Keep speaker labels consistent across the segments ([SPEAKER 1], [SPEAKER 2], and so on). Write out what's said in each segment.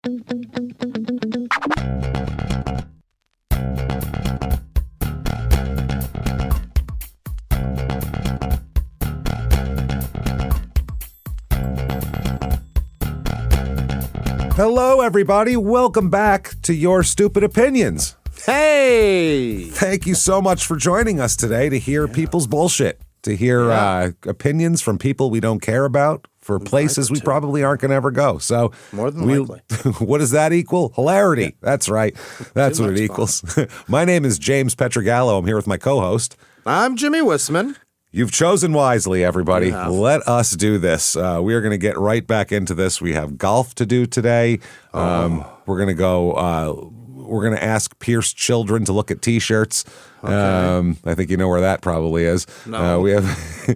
[SPEAKER 1] Hello, everybody. Welcome back to Your Stupid Opinions.
[SPEAKER 2] Hey!
[SPEAKER 1] Thank you so much for joining us today to hear people's bullshit, to hear opinions from people we don't care about for places we probably aren't going to ever go. So
[SPEAKER 2] more than likely.
[SPEAKER 1] What does that equal? Hilarity. Yeah. That's right. That's what it equals. My name is James Pietragallo. I'm here with my co-host.
[SPEAKER 2] I'm Jimmie Whisman.
[SPEAKER 1] You've chosen wisely, everybody. Let us do this. We are going to get right back into this. We have golf to do today. We're going to go... we're going to ask Pierce children to look at T-shirts. Okay. I think you know where that probably is.
[SPEAKER 2] No.
[SPEAKER 1] We have a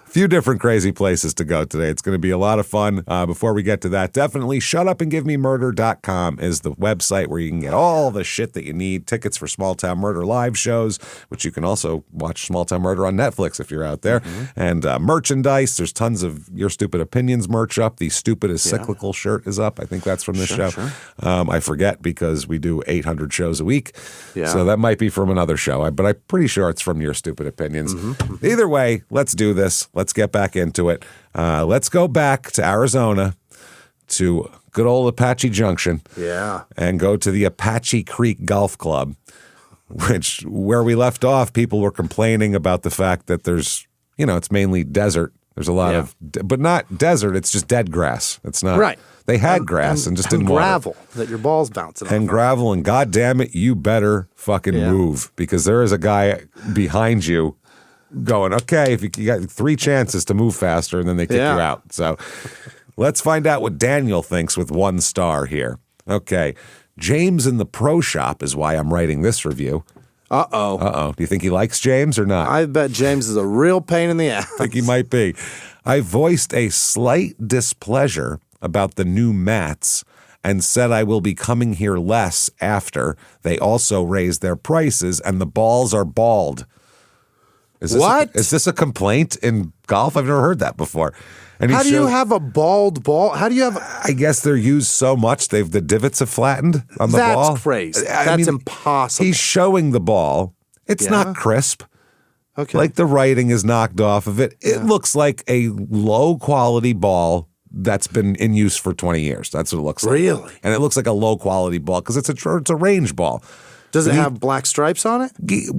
[SPEAKER 1] few different crazy places to go today. It's going to be a lot of fun. Before we get to that, definitely shutupandgivememurder.com is the website where you can get all the shit that you need. Tickets for Small Town Murder live shows, which you can also watch Small Town Murder on Netflix if you're out there. Mm-hmm. And merchandise. There's tons of Your Stupid Opinions merch up. The Stupid is Cyclical shirt is up. I think that's from this show. Sure. I forget because we do 800 shows a week. Yeah. So that might be from another show. But I'm pretty sure it's from Your Stupid Opinions. Mm-hmm. Either way, let's do this. Let's get back into it. Let's go back to Arizona, to good old Apache Junction.
[SPEAKER 2] Yeah.
[SPEAKER 1] And go to the Apache Creek Golf Club, where we left off, people were complaining about the fact that there's, it's mainly desert. There's a lot of, but not desert, it's just dead grass. It's not. Right. They had grass and just didn't want
[SPEAKER 2] gravel that your balls bouncing off.
[SPEAKER 1] And gravel, and goddamn it, you better fucking move, because there is a guy behind you going, okay, if you got 3 chances to move faster, and then they kick you out. So let's find out what Daniel thinks with 1 star here. Okay, James in the pro shop is why I'm writing this review. Uh-oh. Do you think he likes James or not?
[SPEAKER 2] I bet James is a real pain in the ass.
[SPEAKER 1] I think he might be. I voiced a slight displeasure about the new mats and said I will be coming here less after they also raise their prices and the balls are bald. Is this a complaint in golf? I've never heard that before. And
[SPEAKER 2] how do you have a bald ball? How do you have?
[SPEAKER 1] I guess they're used so much the divots have flattened on the ball.
[SPEAKER 2] That's crazy. That's impossible.
[SPEAKER 1] He's showing the ball. It's not crisp.
[SPEAKER 2] Okay.
[SPEAKER 1] Like the writing is knocked off of it. It looks like a low quality ball that's been in use for 20 years. That's what it looks like.
[SPEAKER 2] Really?
[SPEAKER 1] And it looks like a low quality ball because it's a range ball.
[SPEAKER 2] Does it have black stripes on it?
[SPEAKER 1] You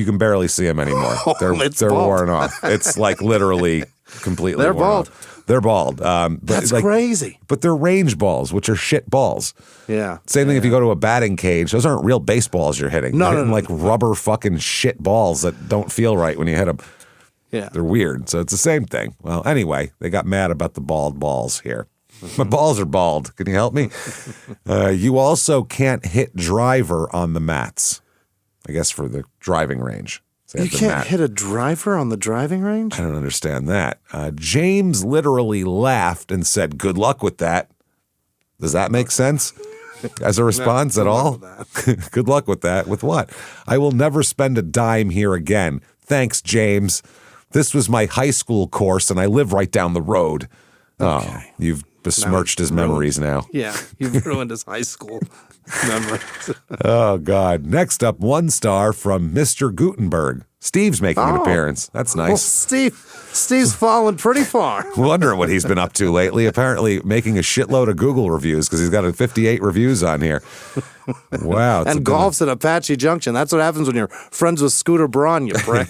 [SPEAKER 1] can barely see them anymore. They're worn off. It's like literally completely
[SPEAKER 2] They're
[SPEAKER 1] worn
[SPEAKER 2] bald.
[SPEAKER 1] Off. They're bald.
[SPEAKER 2] That's crazy.
[SPEAKER 1] But they're range balls, which are shit balls.
[SPEAKER 2] Yeah.
[SPEAKER 1] Same thing if you go to a batting cage. Those aren't real baseballs you're hitting.
[SPEAKER 2] No,
[SPEAKER 1] you're hitting like rubber fucking shit balls that don't feel right when you hit them.
[SPEAKER 2] Yeah.
[SPEAKER 1] They're weird. So it's the same thing. Well, anyway, they got mad about the bald balls here. My balls are bald. Can you help me? You also can't hit driver on the mats, I guess, for the driving range.
[SPEAKER 2] So you can't hit a driver on the driving range?
[SPEAKER 1] I don't understand that. James literally laughed and said, good luck with that. Does that make sense? As a response at all? Good luck with that. With what? I will never spend a dime here again. Thanks, James. This was my high school course, and I live right down the road. Okay. Oh, you've besmirched his memories now.
[SPEAKER 2] Yeah, you've ruined his high school memories.
[SPEAKER 1] Oh, God. Next up, 1 star from Mr. Gutenberg. Steve's making an appearance. That's nice.
[SPEAKER 2] Well, Steve's fallen pretty far.
[SPEAKER 1] Wondering what he's been up to lately. Apparently making a shitload of Google reviews because he's got 58 reviews on here. Wow.
[SPEAKER 2] And golf's at Apache Junction. That's what happens when you're friends with Scooter Braun, you prick.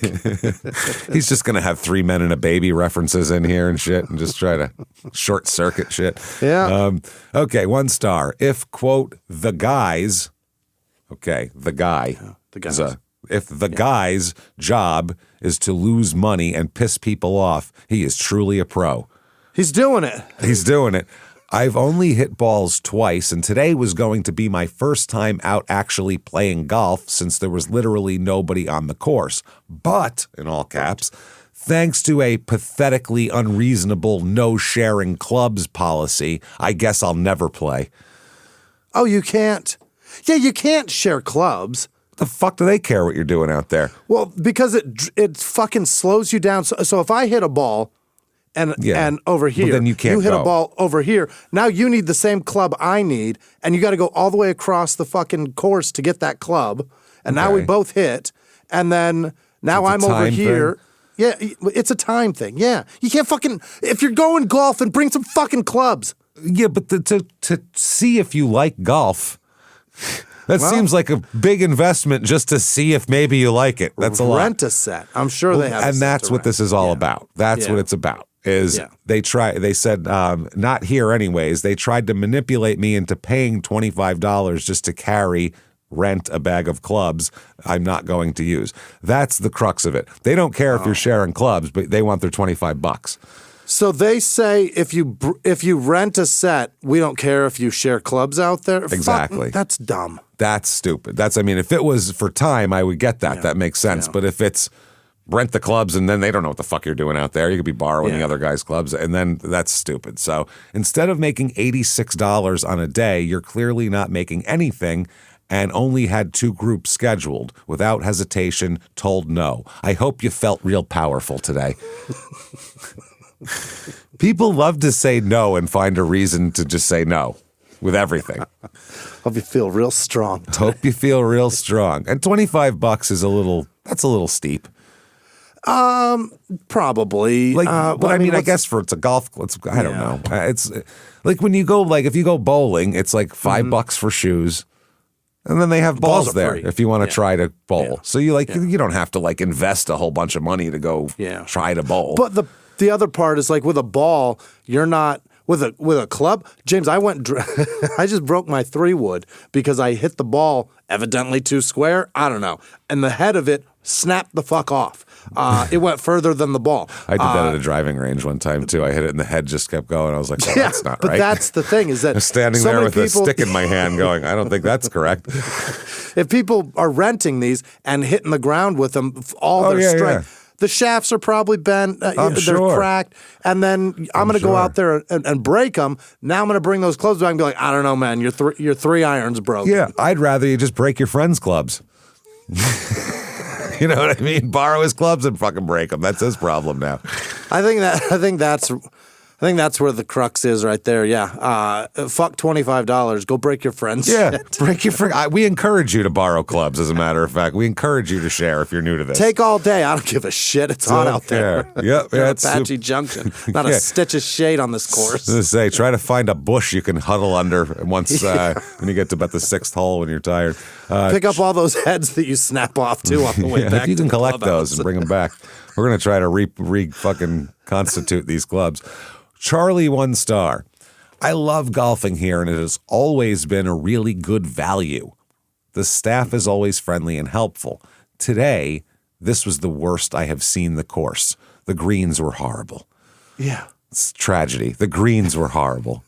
[SPEAKER 1] He's just going to have 3 Men and a Baby references in here and shit and just try to short circuit shit.
[SPEAKER 2] Yeah.
[SPEAKER 1] Okay, 1 star. If, quote, the guys, okay, the guy.
[SPEAKER 2] Yeah, the guys.
[SPEAKER 1] If the guy's job is to lose money and piss people off, he is truly a pro.
[SPEAKER 2] He's doing it.
[SPEAKER 1] He's doing it. I've only hit balls twice, and today was going to be my first time out actually playing golf since there was literally nobody on the course. But, in all caps, thanks to a pathetically unreasonable no-sharing clubs policy, I guess I'll never play.
[SPEAKER 2] Oh, you can't? Yeah, you can't share clubs.
[SPEAKER 1] The fuck do they care what you're doing out there?
[SPEAKER 2] Well, because it fucking slows you down. So if I hit a ball and over here.
[SPEAKER 1] then you can't
[SPEAKER 2] You hit
[SPEAKER 1] go.
[SPEAKER 2] a ball over here. Now you need the same club I need, and you got to go all the way across the fucking course to get that club. And now we
[SPEAKER 1] Okay.
[SPEAKER 2] both hit, and then now
[SPEAKER 1] It's a
[SPEAKER 2] I'm over
[SPEAKER 1] time
[SPEAKER 2] here.
[SPEAKER 1] thing?
[SPEAKER 2] Yeah, it's a time thing. Yeah, you can't fucking if you're going golf, and bring some fucking clubs.
[SPEAKER 1] Yeah, but to see if you like golf, that seems like a big investment just to see if maybe you like it. That's a lot.
[SPEAKER 2] Rent a set. I'm sure they have. A
[SPEAKER 1] And
[SPEAKER 2] set
[SPEAKER 1] that's
[SPEAKER 2] to
[SPEAKER 1] what
[SPEAKER 2] rent.
[SPEAKER 1] this is all
[SPEAKER 2] Yeah.
[SPEAKER 1] about. That's
[SPEAKER 2] Yeah.
[SPEAKER 1] what it's about. Is
[SPEAKER 2] Yeah.
[SPEAKER 1] they said, not here anyways, they tried to manipulate me into paying $25 just to rent a bag of clubs I'm not going to use. That's the crux of it. They don't care if you're sharing clubs, but they want their $25.
[SPEAKER 2] So they say if you rent a set, we don't care if you share clubs out there.
[SPEAKER 1] Exactly.
[SPEAKER 2] Fuck, that's dumb.
[SPEAKER 1] That's stupid. I mean, if it was for time, I would get that. That makes sense.
[SPEAKER 2] Yeah.
[SPEAKER 1] But if it's rent the clubs and then they don't know what the fuck you're doing out there, you could be borrowing the
[SPEAKER 2] Yeah.
[SPEAKER 1] other guy's clubs, and then that's stupid. So instead of making $86 on a day, you're clearly not making anything and only had 2 groups scheduled without hesitation, told no. I hope you felt real powerful today. People love to say no and find a reason to just say no with everything.
[SPEAKER 2] Hope you feel real strong.
[SPEAKER 1] Hope you feel real strong. And $25 is that's a little steep.
[SPEAKER 2] Probably.
[SPEAKER 1] Like, but I mean, I guess it's a golf. I don't know. It's like when you go, if you go bowling, it's like $5 for shoes. And then they have balls
[SPEAKER 2] are
[SPEAKER 1] there
[SPEAKER 2] free.
[SPEAKER 1] if you want to try to bowl.
[SPEAKER 2] Yeah.
[SPEAKER 1] So you don't have to invest a whole bunch of money to go try to bowl.
[SPEAKER 2] But the other part is with a ball, you're not with a club. James, I just broke my 3-wood because I hit the ball evidently too square. I don't know, and the head of it snapped the fuck off. It went further than the ball.
[SPEAKER 1] I did that at a driving range one time too. I hit it and the head just kept going. I was like, that's not
[SPEAKER 2] but
[SPEAKER 1] right.
[SPEAKER 2] that's the thing is that
[SPEAKER 1] I'm standing
[SPEAKER 2] so
[SPEAKER 1] there
[SPEAKER 2] many
[SPEAKER 1] with a
[SPEAKER 2] people-
[SPEAKER 1] stick in my hand going, I don't think that's correct.
[SPEAKER 2] If people are renting these and hitting the ground with them, all their strength. The shafts are probably bent. They're
[SPEAKER 1] sure.
[SPEAKER 2] cracked. And then I'm going to go out there and break them. Now I'm going to bring those clubs back and be like, I don't know, man. Your 3 irons broke.
[SPEAKER 1] Yeah, I'd rather you just break your friend's clubs. You know what I mean? Borrow his clubs and fucking break them. That's his problem now.
[SPEAKER 2] I think that's where the crux is right there. Yeah. Fuck $25. Go break your friend's shit.
[SPEAKER 1] Break your friend. We encourage you to borrow clubs, as a matter of fact. We encourage you to share if you're new to this.
[SPEAKER 2] Take all day. I don't give a shit. It's hot out there.
[SPEAKER 1] Yep.
[SPEAKER 2] You're
[SPEAKER 1] Yeah,
[SPEAKER 2] at Apache Junction. Not a stitch of shade on this course.
[SPEAKER 1] I was gonna say, try to find a bush you can huddle under once when you get to about the 6th hole when you're tired.
[SPEAKER 2] Pick up all those heads that you snap off too on the way back.
[SPEAKER 1] If you
[SPEAKER 2] to
[SPEAKER 1] can
[SPEAKER 2] the
[SPEAKER 1] collect
[SPEAKER 2] clubhouse.
[SPEAKER 1] those and bring them back, we're gonna try to fucking constitute these clubs. Charlie 1 star. I love golfing here, and it has always been a really good value. The staff is always friendly and helpful. Today, this was the worst I have seen the course. The greens were horrible.
[SPEAKER 2] Yeah.
[SPEAKER 1] It's tragedy. The greens were horrible.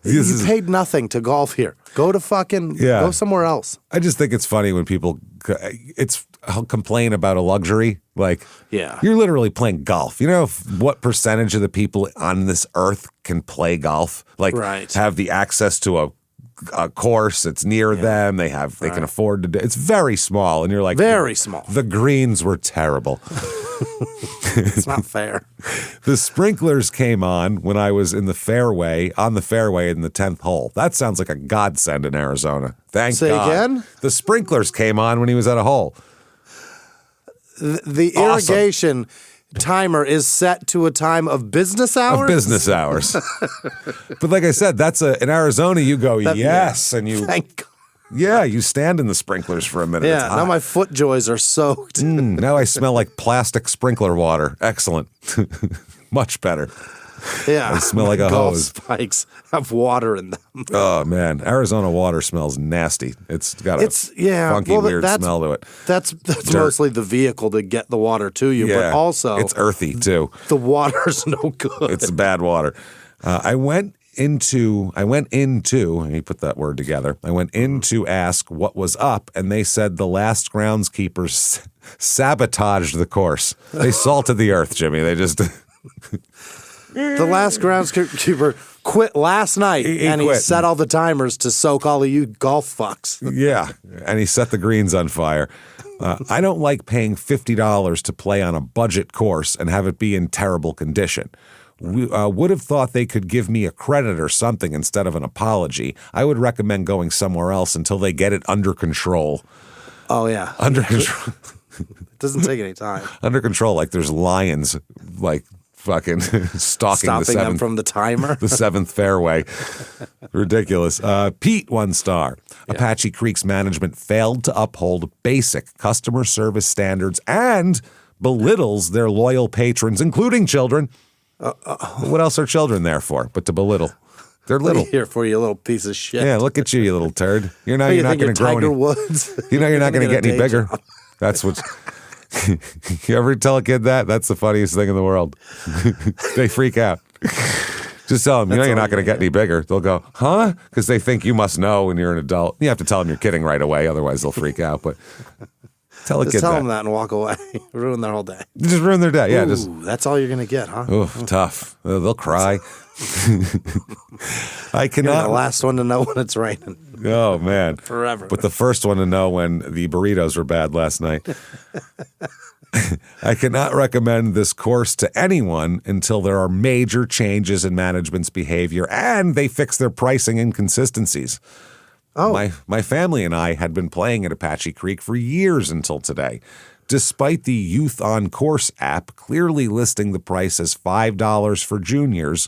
[SPEAKER 2] You paid nothing to golf here. Go to go somewhere else.
[SPEAKER 1] I just think it's funny when people complain about a luxury. You're literally playing golf. You know what percentage of the people on this earth can play golf? Have the access to a course. It's near them. They can afford to do. It's very small, and you're like,
[SPEAKER 2] very small.
[SPEAKER 1] The greens were terrible.
[SPEAKER 2] It's not fair.
[SPEAKER 1] The sprinklers came on when I was on the fairway in the 10th hole. That sounds like a godsend in Arizona. Thank God.
[SPEAKER 2] Say again?
[SPEAKER 1] The sprinklers came on when he was at a hole.
[SPEAKER 2] The irrigation timer is set to a time of business hours?
[SPEAKER 1] Of business hours. But like I said, in Arizona, you go, yes, and you...
[SPEAKER 2] Thank God.
[SPEAKER 1] Yeah, you stand in the sprinklers for a minute.
[SPEAKER 2] Yeah, now my foot joys are soaked.
[SPEAKER 1] Now I smell like plastic sprinkler water. Excellent. Much better.
[SPEAKER 2] Yeah.
[SPEAKER 1] I smell like a
[SPEAKER 2] golf
[SPEAKER 1] hose.
[SPEAKER 2] spikes have water in them.
[SPEAKER 1] Oh, man. Arizona water smells nasty. It's got a funky, weird smell to it.
[SPEAKER 2] That's mostly the vehicle to get the water to you, but also...
[SPEAKER 1] It's earthy, too.
[SPEAKER 2] The water's no good.
[SPEAKER 1] It's bad water. I went into, let me put that word together. I went in to ask what was up, and they said the last groundskeepers sabotaged the course. They salted the earth, Jimmy. They just...
[SPEAKER 2] The last groundskeeper quit last night, and he
[SPEAKER 1] quit.
[SPEAKER 2] set all the timers to soak all of you golf fucks.
[SPEAKER 1] Yeah, and he set the greens on fire. I don't like paying $50 to play on a budget course and have it be in terrible condition. We would have thought they could give me a credit or something instead of an apology. I would recommend going somewhere else until they get it under control.
[SPEAKER 2] Oh, yeah.
[SPEAKER 1] Under control.
[SPEAKER 2] It doesn't take any time.
[SPEAKER 1] Under control, like there's lions, like fucking stalking
[SPEAKER 2] Stopping
[SPEAKER 1] the seventh
[SPEAKER 2] them from the timer.
[SPEAKER 1] the seventh fairway. Ridiculous. Pete, 1 star. Yeah. Apache Creek's management failed to uphold basic customer service standards and belittles their loyal patrons, including children. What else are children there for but to belittle? They're little.
[SPEAKER 2] Here for you, little piece of shit.
[SPEAKER 1] Yeah, look at you, you little turd. You're not going to grow
[SPEAKER 2] Tiger
[SPEAKER 1] any.
[SPEAKER 2] Woods?
[SPEAKER 1] You're not going to get any bigger. That's what. You ever tell a kid that? That's the funniest thing in the world. They freak out. Just tell them, you're not going to get any bigger. They'll go, huh? Because they think you must know when you're an adult. You have to tell them you're kidding right away, otherwise they'll freak out. But tell a kid
[SPEAKER 2] tell
[SPEAKER 1] that.
[SPEAKER 2] them that and walk away. Ruin their whole day.
[SPEAKER 1] Just ruin their day. Yeah,
[SPEAKER 2] that's all you're going to get, huh?
[SPEAKER 1] Oof, tough. They'll cry. I cannot.
[SPEAKER 2] You're the last one to know when it's raining.
[SPEAKER 1] Oh, man.
[SPEAKER 2] Forever.
[SPEAKER 1] But the first one to know when the burritos were bad last night. I cannot recommend this course to anyone until there are major changes in management's behavior and they fix their pricing inconsistencies. Oh. My family and I had been playing at Apache Creek for years until today. Despite the Youth on Course app clearly listing the price as $5 for juniors,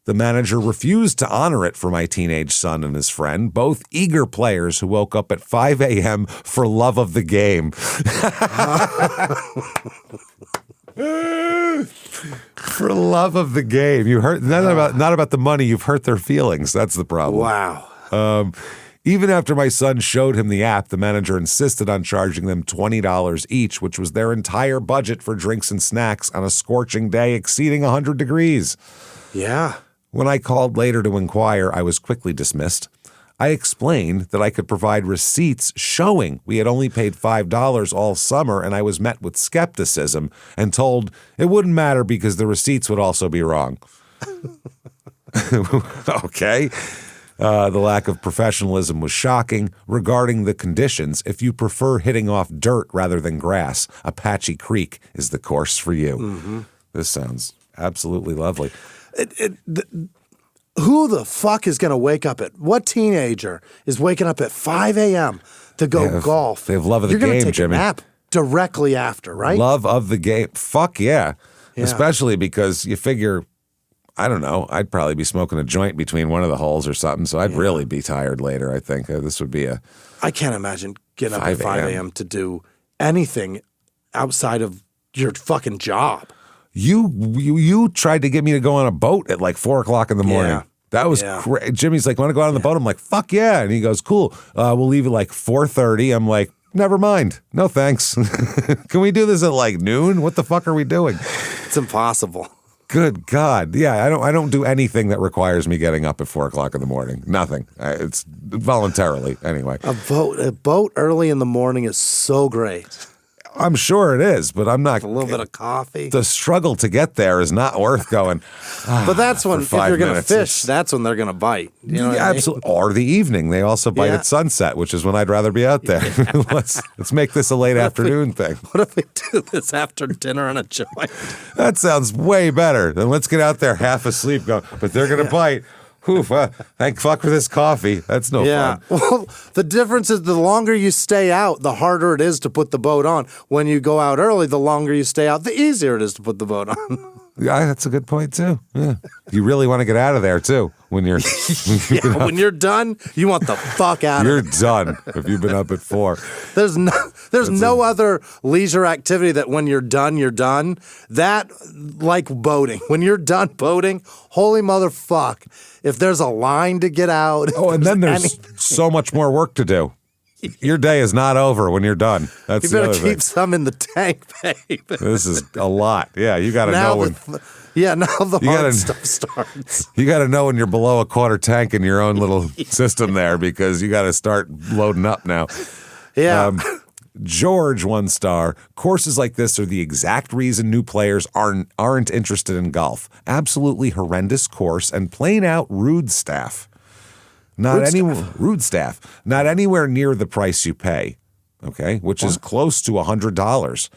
[SPEAKER 1] the manager refused to honor it for my teenage son and his friend, both eager players who woke up at 5 a.m. for love of the game. For love of the game. You hurt not about the money, you've hurt their feelings. That's the problem.
[SPEAKER 2] Wow.
[SPEAKER 1] Even after my son showed him the app, the manager insisted on charging them $20 each, which was their entire budget for drinks and snacks on a scorching day exceeding 100 degrees.
[SPEAKER 2] Yeah.
[SPEAKER 1] When I called later to inquire, I was quickly dismissed. I explained that I could provide receipts showing we had only paid $5 all summer, and I was met with skepticism and told it wouldn't matter because the receipts would also be wrong. Okay. The lack of professionalism was shocking. Regarding the conditions, if you prefer hitting off dirt rather than grass, Apache Creek is the course for you. Mm-hmm. This sounds absolutely lovely.
[SPEAKER 2] Who the fuck is going to wake up what teenager is waking up at 5 a.m. to go golf?
[SPEAKER 1] They have love of the
[SPEAKER 2] game,
[SPEAKER 1] game,
[SPEAKER 2] Jimmy. You're going to take
[SPEAKER 1] Jimmy.
[SPEAKER 2] a nap directly after, right?
[SPEAKER 1] Love of the game. Fuck yeah. Especially because you figure, I don't know, I'd probably be smoking a joint between one of the holes or something, so I'd really be tired later, I think. This would be
[SPEAKER 2] I can't imagine getting up at 5 a.m. to do anything outside of your fucking job.
[SPEAKER 1] You tried to get me to go on a boat at like 4 o'clock in the morning. Yeah. That was crazy. Jimmy's like, want to go out on the boat? I'm like, fuck yeah. And he goes, cool. We'll leave at like 4:30. I'm like, never mind. No thanks. Can we do this at like noon? What the fuck are we doing?
[SPEAKER 2] It's impossible.
[SPEAKER 1] Good God. Yeah, I don't do anything that requires me getting up at 4 o'clock in the morning. Nothing. It's voluntarily anyway.
[SPEAKER 2] A boat early in the morning is so great.
[SPEAKER 1] I'm sure it is, but I'm not.
[SPEAKER 2] A little bit of coffee.
[SPEAKER 1] The struggle to get there is not worth going.
[SPEAKER 2] But that's when, if you're going to fish, that's when they're going to bite. You know what I mean?
[SPEAKER 1] Absolutely. Or the evening. They also bite at sunset, which is when I'd rather be out there. Let's make this a late afternoon thing.
[SPEAKER 2] What if we do this after dinner on a joint?
[SPEAKER 1] That sounds way better. Then let's get out there half asleep going, but they're going to bite. Oof, thank fuck for this coffee. That's no fun.
[SPEAKER 2] Well, the difference is the longer you stay out, the harder it is to put the boat on. When you go out early, the longer you stay out, the easier it is to put the boat on.
[SPEAKER 1] Yeah, that's a good point too. Yeah, you really want to get out of there too when you're
[SPEAKER 2] when you're done. You want the fuck out.
[SPEAKER 1] You're done if you've been up at 4.
[SPEAKER 2] There's no other leisure activity that when you're done, you're done. That like boating. When you're done boating, holy motherfuck! If there's a line to get out.
[SPEAKER 1] Oh, and then there's so much more work to do. Your day is not over when you're done. That's
[SPEAKER 2] you better
[SPEAKER 1] the other
[SPEAKER 2] keep
[SPEAKER 1] thing.
[SPEAKER 2] some in the tank, babe.
[SPEAKER 1] This is a lot. Yeah, you got to know when.
[SPEAKER 2] Now the hard stuff starts.
[SPEAKER 1] You got to know when you're below a quarter tank in your own little system there because you got to start loading up now.
[SPEAKER 2] Yeah.
[SPEAKER 1] George, 1 star. Courses like this are the exact reason new players aren't interested in golf. Absolutely horrendous course and plain out rude staff. Rude staff. Not anywhere near the price you pay. okay, which is close to $100.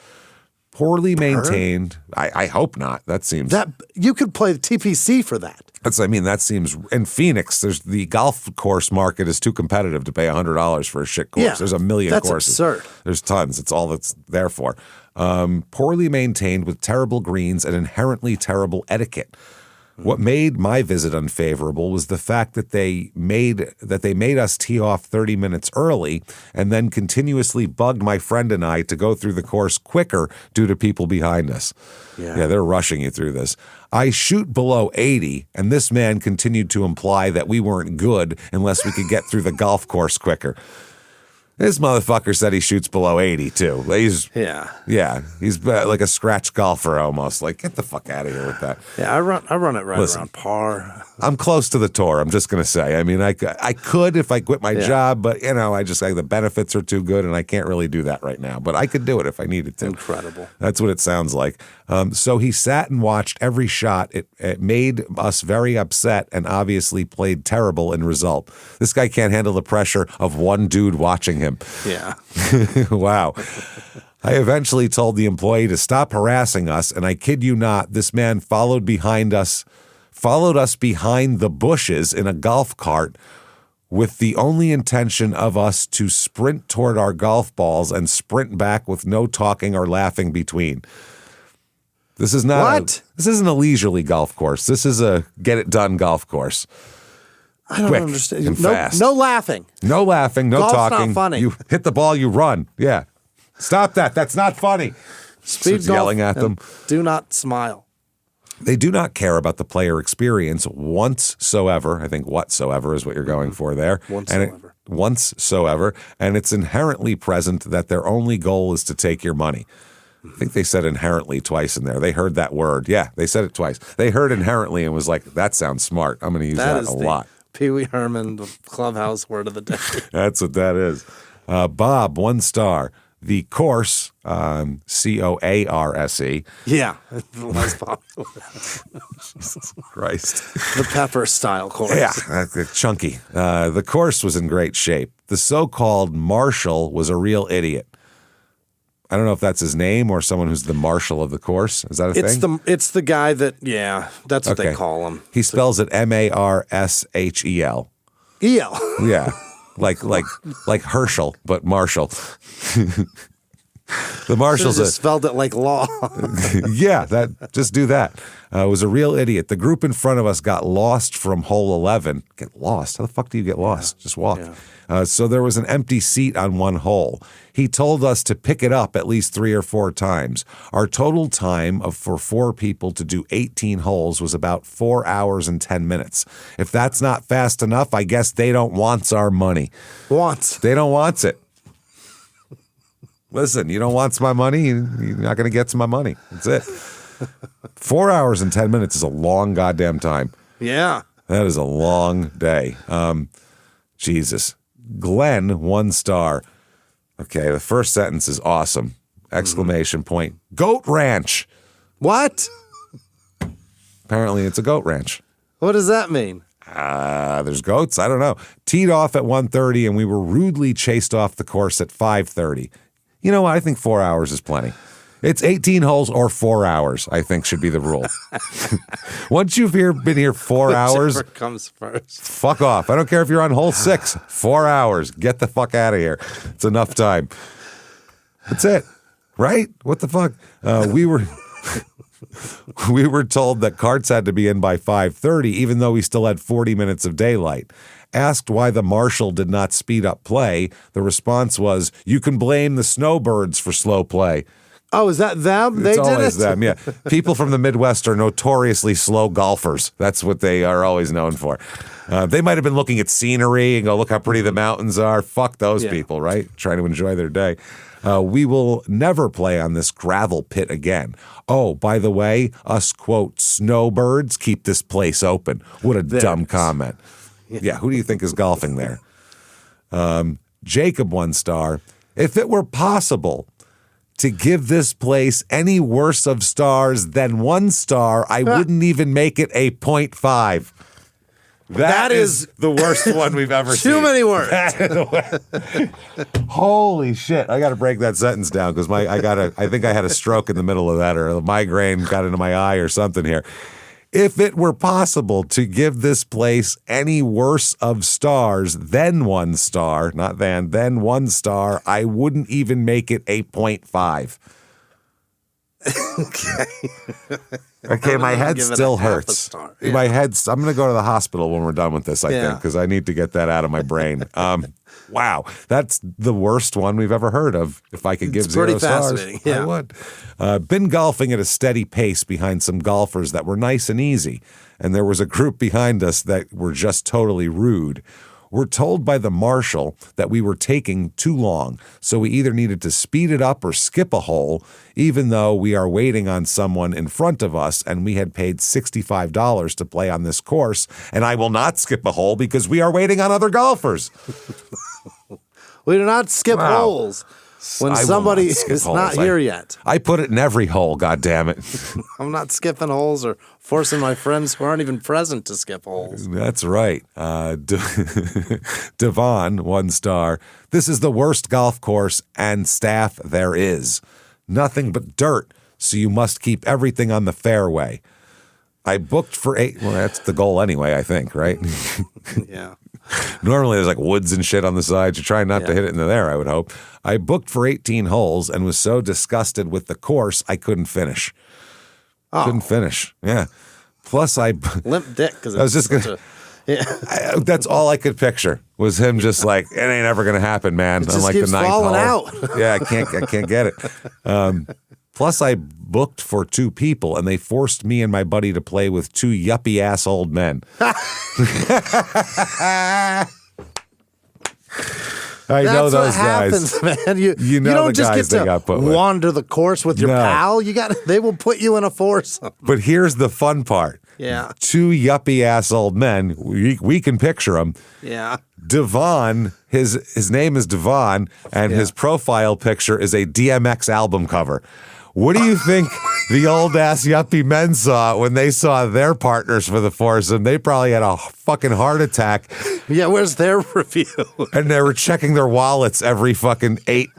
[SPEAKER 1] Poorly maintained. I hope not. That seems...
[SPEAKER 2] That you could play the TPC for that.
[SPEAKER 1] That seems... In Phoenix, the golf course market is too competitive to pay $100 for a shit course.
[SPEAKER 2] Yeah,
[SPEAKER 1] There's a million courses.
[SPEAKER 2] That's absurd.
[SPEAKER 1] There's tons. It's all that's there for. Poorly maintained with terrible greens and inherently terrible etiquette. What made my visit unfavorable was the fact that they made us tee off 30 minutes early and then continuously bugged my friend and I to go through the course quicker due to people behind us. Yeah, they're rushing you through this. I shoot below 80, and this man continued to imply that we weren't good unless we could get through the golf course quicker. This motherfucker said he shoots below 80 too. He's like a scratch golfer almost. Like, get the fuck out of here with that.
[SPEAKER 2] Yeah, I run it right around par.
[SPEAKER 1] I'm close to the tour. I'm just gonna say. I mean, I could if I quit my job, but the benefits are too good, and I can't really do that right now. But I could do it if I needed to.
[SPEAKER 2] Incredible.
[SPEAKER 1] That's what it sounds like. So he sat and watched every shot. It made us very upset, and obviously played terrible in result. This guy can't handle the pressure of one dude watching him.
[SPEAKER 2] Yeah.
[SPEAKER 1] Wow. I eventually told the employee to stop harassing us, and I kid you not, this man followed us behind the bushes in a golf cart with the only intention of us to sprint toward our golf balls and sprint back with no talking or laughing between. This is not this isn't a leisurely golf course. This is a get it done golf course.
[SPEAKER 2] I don't
[SPEAKER 1] Quick
[SPEAKER 2] understand.
[SPEAKER 1] and fast.
[SPEAKER 2] No laughing.
[SPEAKER 1] No laughing, no
[SPEAKER 2] Golf's
[SPEAKER 1] talking.
[SPEAKER 2] not funny.
[SPEAKER 1] You hit the ball, you run. Yeah. Stop that. That's not funny.
[SPEAKER 2] Speed golf,
[SPEAKER 1] yelling at them.
[SPEAKER 2] Do not smile.
[SPEAKER 1] They do not care about the player experience whatsoever. I think whatsoever is what you're going for there. Whatsoever. And it's inherently present that their only goal is to take your money. I think they said inherently twice in there. They heard that word. Yeah, they said it twice. They heard inherently and was like, that sounds smart. I'm going to use that a lot.
[SPEAKER 2] Pee Wee Herman, the clubhouse word of the day.
[SPEAKER 1] That's what that is. Bob, 1 star. The course, COARSE.
[SPEAKER 2] Yeah, the less popular.
[SPEAKER 1] Jesus Christ.
[SPEAKER 2] The pepper style course.
[SPEAKER 1] Yeah, chunky. The course was in great shape. The so-called marshal was a real idiot. I don't know if that's his name or someone who's the marshal of the course. Is that a thing?
[SPEAKER 2] It's the guy that, that's what they call him.
[SPEAKER 1] He spells it MARSHEL.
[SPEAKER 2] EL.
[SPEAKER 1] Yeah. Like Herschel, but Marshall. The marshal's
[SPEAKER 2] just spelled it like law.
[SPEAKER 1] Yeah, just do that. Was a real idiot. The group in front of us got lost from hole 11. Get lost? How the fuck do you get lost? Just walk. Yeah. So there was an empty seat on one hole. He told us to pick it up at least 3 or 4 times. Our total time for 4 people to do 18 holes was about 4 hours and 10 minutes. If that's not fast enough, I guess they don't want our money. They don't want it. Listen, you don't want my money, you're not going to get my money. That's it. 4 hours and 10 minutes is a long goddamn time.
[SPEAKER 2] Yeah.
[SPEAKER 1] That is a long day. Jesus. Glenn, 1 star. Okay, the first sentence is awesome. Exclamation point. Goat ranch.
[SPEAKER 2] What?
[SPEAKER 1] Apparently it's a goat ranch.
[SPEAKER 2] What does that mean?
[SPEAKER 1] There's goats? I don't know. Teed off at 1:30 and we were rudely chased off the course at 5:30. You know what? I think 4 hours is plenty. It's 18 holes or 4 hours, I think should be the rule. Once you've been here 4 hours,
[SPEAKER 2] whichever comes first.
[SPEAKER 1] Fuck off. I don't care if you're on hole 6. 4 hours. Get the fuck out of here. It's enough time. That's it. Right? What the fuck? We were told that carts had to be in by 5:30, even though we still had 40 minutes of daylight. Asked why the marshal did not speed up play, the response was, "You can blame the snowbirds for slow play."
[SPEAKER 2] Oh, is that them?
[SPEAKER 1] It's always them, yeah. People from the Midwest are notoriously slow golfers. That's what they are always known for. They might have been looking at scenery and go, look how pretty the mountains are. Fuck those people, right? Trying to enjoy their day. We will never play on this gravel pit again. Oh, by the way, us, quote, snowbirds keep this place open. What a dumb comment. Yeah, who do you think is golfing there? Jacob, 1 star. If it were possible to give this place any worse of stars than 1 star, I wouldn't even make it a 0.5.
[SPEAKER 2] That is
[SPEAKER 1] the worst one we've ever seen.
[SPEAKER 2] too many words.
[SPEAKER 1] Holy shit! I got to break that sentence down because I think I had a stroke in the middle of that, or a migraine got into my eye or something here. If it were possible to give this place any worse of stars than 1 star, not than 1 star, I wouldn't even make it 8.5. Okay, my head still hurts.
[SPEAKER 2] Yeah.
[SPEAKER 1] My head's. I'm going to go to the hospital when we're done with this, I think, because I need to get that out of my brain. Wow, that's the worst one we've ever heard of. If I could give 0 stars, I would. Been golfing at a steady pace behind some golfers that were nice and easy, and there was a group behind us that were just totally rude. We're told by the marshal that we were taking too long, so we either needed to speed it up or skip a hole, even though we are waiting on someone in front of us and we had paid $65 to play on this course, and I will not skip a hole because we are waiting on other golfers.
[SPEAKER 2] We do not skip holes when somebody is not here yet.
[SPEAKER 1] I put it in every hole, goddammit.
[SPEAKER 2] I'm not skipping holes or forcing my friends who aren't even present to skip holes.
[SPEAKER 1] That's right. Devon, 1 star. This is the worst golf course and staff there is. Nothing but dirt, so you must keep everything on the fairway. I booked for 8. Well, that's the goal anyway, I think, right?
[SPEAKER 2] Yeah.
[SPEAKER 1] Normally there's like woods and shit on the sides. You're trying not to hit it into there, I would hope. I booked for 18 holes and was so disgusted with the course, I couldn't finish. Couldn't finish. Yeah. Plus
[SPEAKER 2] limp dick.
[SPEAKER 1] I was just going to... that's all I could picture was him just like, it ain't ever going to happen, man.
[SPEAKER 2] It just keeps
[SPEAKER 1] the 9th
[SPEAKER 2] falling
[SPEAKER 1] hole.
[SPEAKER 2] out.
[SPEAKER 1] Yeah, I can't get it. Plus, I booked for 2 people, and they forced me and my buddy to play with 2 yuppie-ass old men. I know those guys.
[SPEAKER 2] That's what happens, man. You
[SPEAKER 1] know
[SPEAKER 2] don't
[SPEAKER 1] the
[SPEAKER 2] just
[SPEAKER 1] guys
[SPEAKER 2] get
[SPEAKER 1] they got
[SPEAKER 2] to
[SPEAKER 1] put with.
[SPEAKER 2] wander the course with your pal. They will put you in a foursome.
[SPEAKER 1] But here's the fun part.
[SPEAKER 2] Yeah.
[SPEAKER 1] 2 yuppie-ass old men. We can picture them.
[SPEAKER 2] Yeah.
[SPEAKER 1] Devon, his name is Devon, and his profile picture is a DMX album cover. What do you think the old-ass yuppie men saw when they saw their partners for the foursome? They probably had a fucking heart attack.
[SPEAKER 2] Yeah, where's their review?
[SPEAKER 1] And they were checking their wallets every fucking 8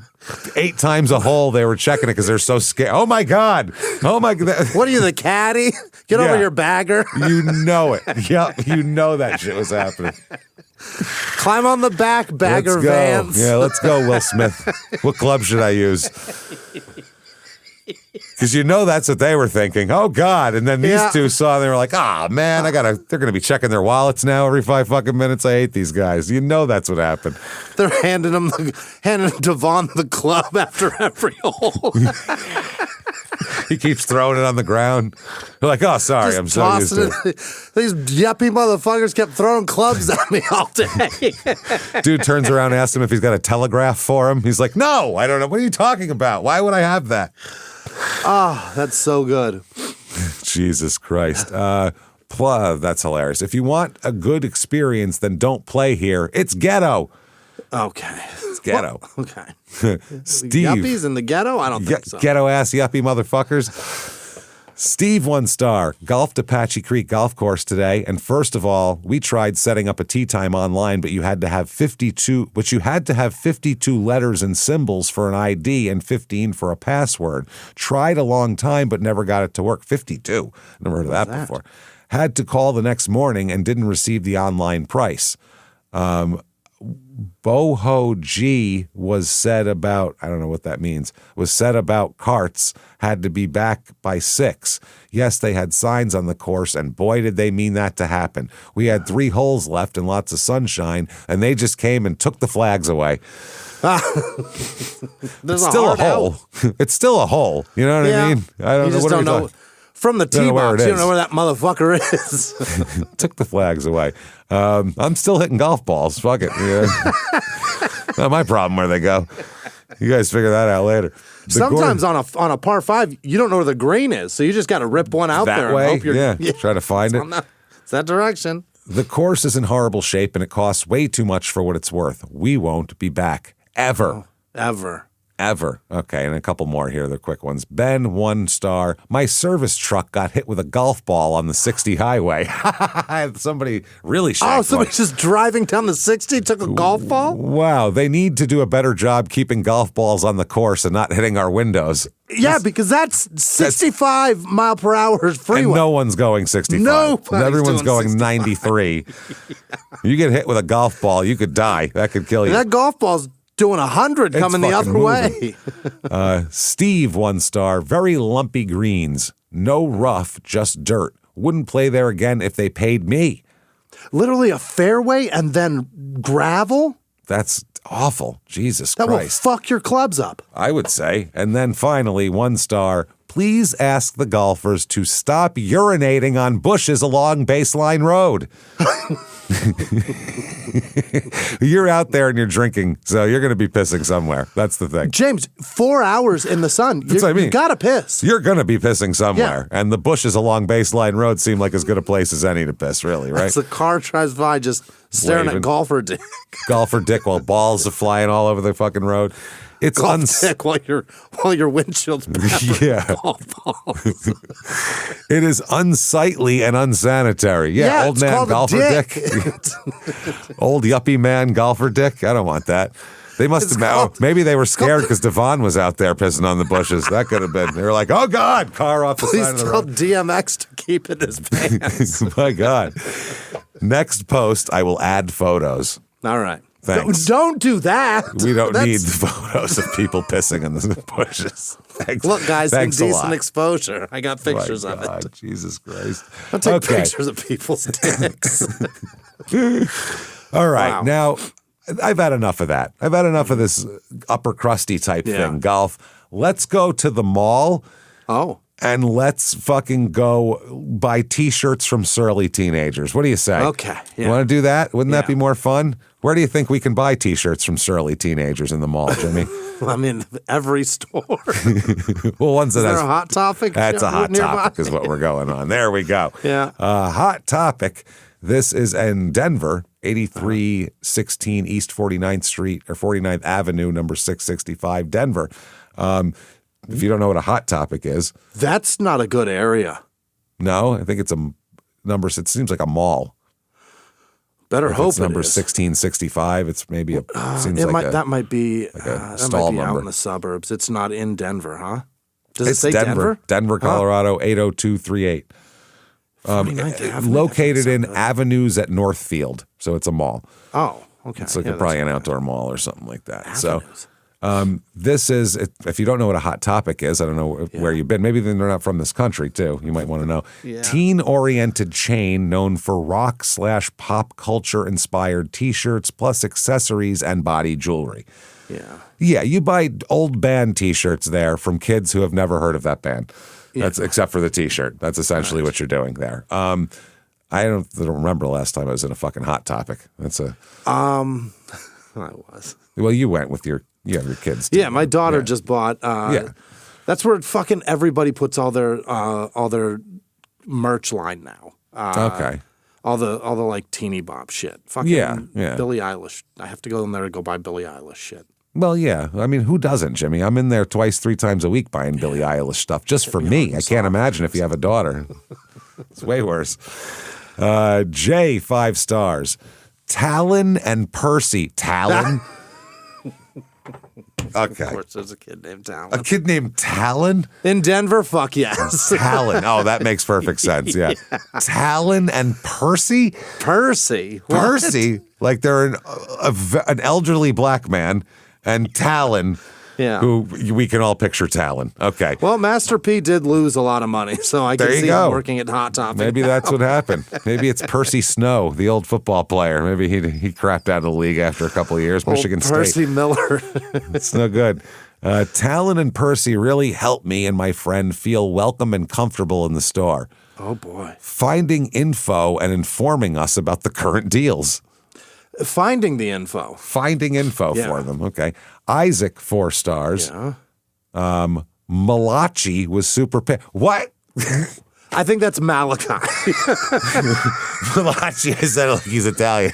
[SPEAKER 1] times a hole. They were checking it because they're so scared. Oh, my God. Oh, my God.
[SPEAKER 2] What are you, the caddy? Get over your bagger.
[SPEAKER 1] You know it. Yep, you know that shit was happening.
[SPEAKER 2] Climb on the back, bagger Vans.
[SPEAKER 1] Yeah, let's go, Will Smith. What club should I use? Because you know that's what they were thinking. Oh, God. And then these 2 saw, they were like, man, they're going to be checking their wallets now every 5 fucking minutes. I hate these guys. You know that's what happened.
[SPEAKER 2] They're handing Devon the club after every hole.
[SPEAKER 1] He keeps throwing it on the ground. They're like, oh, sorry, I'm so used to it.
[SPEAKER 2] These yuppie motherfuckers kept throwing clubs at me all day.
[SPEAKER 1] Dude turns around and asks him if he's got a telegraph for him. He's like, no, I don't know. What are you talking about? Why would I have that?
[SPEAKER 2] That's so good.
[SPEAKER 1] Jesus Christ. That's hilarious. If you want a good experience, then don't play here. It's ghetto.
[SPEAKER 2] Okay.
[SPEAKER 1] It's ghetto.
[SPEAKER 2] Okay.
[SPEAKER 1] Steve.
[SPEAKER 2] Yuppies in the ghetto? I don't think so.
[SPEAKER 1] Ghetto ass yuppie motherfuckers. Steve, 1 star. Golfed Apache Creek Golf Course today, and first of all, we tried setting up a tee time online, but you had to have 52 letters and symbols for an ID and 15 for a password. Tried a long time, but never got it to work. 52. Never heard of that before. Had to call the next morning and didn't receive the online price. Boho G was said about, I don't know what that means, was said about carts, had to be back by 6. Yes, they had signs on the course, and boy, did they mean that to happen. We had 3 holes left and lots of sunshine, and they just came and took the flags away. It's still a hole. It's still a hole. You know what I mean? I don't know. What don't know.
[SPEAKER 2] From the tee box, you don't know where that motherfucker is.
[SPEAKER 1] Took the flags away. I'm still hitting golf balls. Fuck it. Yeah. Not my problem where they go. You guys figure that out later.
[SPEAKER 2] Sometimes on a par 5, you don't know where the green is, so you just got to rip one out
[SPEAKER 1] that
[SPEAKER 2] there.
[SPEAKER 1] Way?
[SPEAKER 2] And hope
[SPEAKER 1] Try to find it.
[SPEAKER 2] It's that direction.
[SPEAKER 1] The course is in horrible shape, and it costs way too much for what it's worth. We won't be back. Ever.
[SPEAKER 2] Ever.
[SPEAKER 1] Ever. Okay, and a couple more here. They're quick ones. Ben, 1 star. My service truck got hit with a golf ball on the 60 highway. Somebody really shanked
[SPEAKER 2] Oh, somebody's just driving down the 60, took a golf ball?
[SPEAKER 1] Wow, they need to do a better job keeping golf balls on the course and not hitting our windows.
[SPEAKER 2] Yeah, because that's 65 mile per hour freeway.
[SPEAKER 1] And no one's going 65.
[SPEAKER 2] Nobody's
[SPEAKER 1] Everyone's
[SPEAKER 2] doing
[SPEAKER 1] going 93. You get hit with a golf ball, you could die. That could kill you.
[SPEAKER 2] That golf ball's doing 100 coming the other way.
[SPEAKER 1] Steve, 1 star. Very lumpy greens. No rough, just dirt. Wouldn't play there again if they paid me.
[SPEAKER 2] Literally a fairway and then gravel?
[SPEAKER 1] That's awful. Jesus
[SPEAKER 2] That
[SPEAKER 1] Christ.
[SPEAKER 2] will fuck your clubs up.
[SPEAKER 1] I would say. And then finally, 1 star. Please ask the golfers to stop urinating on bushes along Baseline Road. You're out there and you're drinking, so you're going to be pissing somewhere. That's the thing.
[SPEAKER 2] James, 4 hours in the sun.
[SPEAKER 1] That's what I mean.
[SPEAKER 2] You gotta piss.
[SPEAKER 1] You're going to be pissing somewhere. And the bushes along Baseline Road seem like as good a place as any to piss, really, right?
[SPEAKER 2] As the car drives by just staring
[SPEAKER 1] Waving.
[SPEAKER 2] at golfer dick.
[SPEAKER 1] Golfer dick while balls are flying all over the fucking road. It's
[SPEAKER 2] Dick while your windshield's peppered
[SPEAKER 1] Yeah.
[SPEAKER 2] with golf balls.
[SPEAKER 1] It is unsightly and unsanitary. Yeah, old
[SPEAKER 2] it's
[SPEAKER 1] man
[SPEAKER 2] called a
[SPEAKER 1] golfer dick. Old yuppie man golfer dick. I don't want that. They must have
[SPEAKER 2] called-
[SPEAKER 1] maybe they were scared because Devon was out there pissing on the bushes. That could have been. They were like, "Oh God, car off the
[SPEAKER 2] Please
[SPEAKER 1] side of the
[SPEAKER 2] tell
[SPEAKER 1] road."
[SPEAKER 2] DMX to keep in his pants.
[SPEAKER 1] My God. Next post, I will add photos.
[SPEAKER 2] All right.
[SPEAKER 1] Thanks.
[SPEAKER 2] Don't do that.
[SPEAKER 1] We don't
[SPEAKER 2] That's-
[SPEAKER 1] need the photos of people pissing in the bushes. Thanks.
[SPEAKER 2] Look, guys,
[SPEAKER 1] Thanks a
[SPEAKER 2] indecent
[SPEAKER 1] lot.
[SPEAKER 2] exposure. I got pictures
[SPEAKER 1] My
[SPEAKER 2] of
[SPEAKER 1] God,
[SPEAKER 2] it.
[SPEAKER 1] Jesus Christ.
[SPEAKER 2] I'll take pictures of people's dicks.
[SPEAKER 1] All right.
[SPEAKER 2] Wow.
[SPEAKER 1] Now, I've had enough of that. I've had enough of this upper crusty type thing, golf. Let's go to the mall
[SPEAKER 2] Oh.
[SPEAKER 1] and let's fucking go buy T-shirts from surly teenagers. What do you say?
[SPEAKER 2] Okay, yeah.
[SPEAKER 1] You want to do that? Wouldn't that
[SPEAKER 2] Yeah.
[SPEAKER 1] be more fun? Where do you think we can buy T-shirts from surly teenagers in the mall, Jimmy?
[SPEAKER 2] I mean, every store.
[SPEAKER 1] Well, ones that
[SPEAKER 2] Is there
[SPEAKER 1] has
[SPEAKER 2] a hot topic?
[SPEAKER 1] That's a hot
[SPEAKER 2] nearby?
[SPEAKER 1] topic is what we're going on. There we go.
[SPEAKER 2] Yeah.
[SPEAKER 1] Hot topic. This is in Denver, 8316 East 49th Street or 49th Avenue, number 665, Denver. If you don't know what a hot topic is,
[SPEAKER 2] That's not a good area.
[SPEAKER 1] no, I think it's a number. It seems like a mall.
[SPEAKER 2] Better
[SPEAKER 1] If
[SPEAKER 2] hope
[SPEAKER 1] it's number
[SPEAKER 2] it is.
[SPEAKER 1] 1665. It's maybe a seems
[SPEAKER 2] It
[SPEAKER 1] like
[SPEAKER 2] might,
[SPEAKER 1] a,
[SPEAKER 2] that might be,
[SPEAKER 1] a
[SPEAKER 2] that
[SPEAKER 1] stall
[SPEAKER 2] might be out
[SPEAKER 1] number.
[SPEAKER 2] in the suburbs. It's not in Denver, huh? Does
[SPEAKER 1] It's
[SPEAKER 2] it say
[SPEAKER 1] Denver,
[SPEAKER 2] Denver?
[SPEAKER 1] Colorado 80238.
[SPEAKER 2] 49th Avenue?
[SPEAKER 1] Located in avenues at Northfield, so it's a mall.
[SPEAKER 2] Oh, okay.
[SPEAKER 1] It's like
[SPEAKER 2] Yeah,
[SPEAKER 1] probably
[SPEAKER 2] that's
[SPEAKER 1] an
[SPEAKER 2] right.
[SPEAKER 1] outdoor mall or something like that.
[SPEAKER 2] Avenues.
[SPEAKER 1] So this is, if you don't know what a hot topic is, I don't know where you've been. Maybe they're not from this country too. You might want to know.
[SPEAKER 2] Yeah.
[SPEAKER 1] Teen-oriented chain known for rock/pop culture inspired T-shirts plus accessories and body jewelry.
[SPEAKER 2] Yeah.
[SPEAKER 1] Yeah, you buy old band T-shirts there from kids who have never heard of that band. That's except for the T-shirt. That's essentially what you're doing there. I don't remember the last time I was in a fucking hot topic. That's a
[SPEAKER 2] I was.
[SPEAKER 1] well, you went with your kids. Too.
[SPEAKER 2] Yeah, my daughter just bought. That's where fucking everybody puts all their merch line now.
[SPEAKER 1] Okay.
[SPEAKER 2] All the like teeny bop shit. Fucking
[SPEAKER 1] Yeah.
[SPEAKER 2] Billie Eilish. I have to go in there to go buy Billie Eilish shit.
[SPEAKER 1] Well, yeah. I mean, who doesn't, Jimmy? I'm in there 3 times a week buying Billie Eilish stuff just for me. I can't imagine if you have a daughter. It's way worse. Jay, 5 stars. Talon and Percy. Talon?
[SPEAKER 2] Of
[SPEAKER 1] Okay.
[SPEAKER 2] course, there's a kid named
[SPEAKER 1] A
[SPEAKER 2] Talon.
[SPEAKER 1] kid named Talon?
[SPEAKER 2] In Denver, fuck yes.
[SPEAKER 1] Talon. Oh, that makes perfect sense. Yeah. Talon and Percy?
[SPEAKER 2] Percy. What?
[SPEAKER 1] Percy? Like they're an elderly black man, and Talon,
[SPEAKER 2] Yeah.
[SPEAKER 1] who we can all picture Talon. Okay.
[SPEAKER 2] Well, Master P did lose a lot of money, so I can
[SPEAKER 1] There you
[SPEAKER 2] see
[SPEAKER 1] go.
[SPEAKER 2] him working at Hot Topic.
[SPEAKER 1] Maybe that's what happened. Maybe it's Percy Snow, the old football player. Maybe he crapped out of the league after a couple of years. Michigan State.
[SPEAKER 2] Percy Miller.
[SPEAKER 1] It's no good. Talon and Percy really helped me and my friend feel welcome and comfortable in the store,
[SPEAKER 2] Oh boy.
[SPEAKER 1] finding info and informing us about the current deals.
[SPEAKER 2] Finding the info.
[SPEAKER 1] Finding info
[SPEAKER 2] Yeah.
[SPEAKER 1] for them. Okay. Isaac, 4 stars.
[SPEAKER 2] Yeah.
[SPEAKER 1] Malachi was super What?
[SPEAKER 2] I think that's Malachi.
[SPEAKER 1] Malachi, I said it like he's Italian.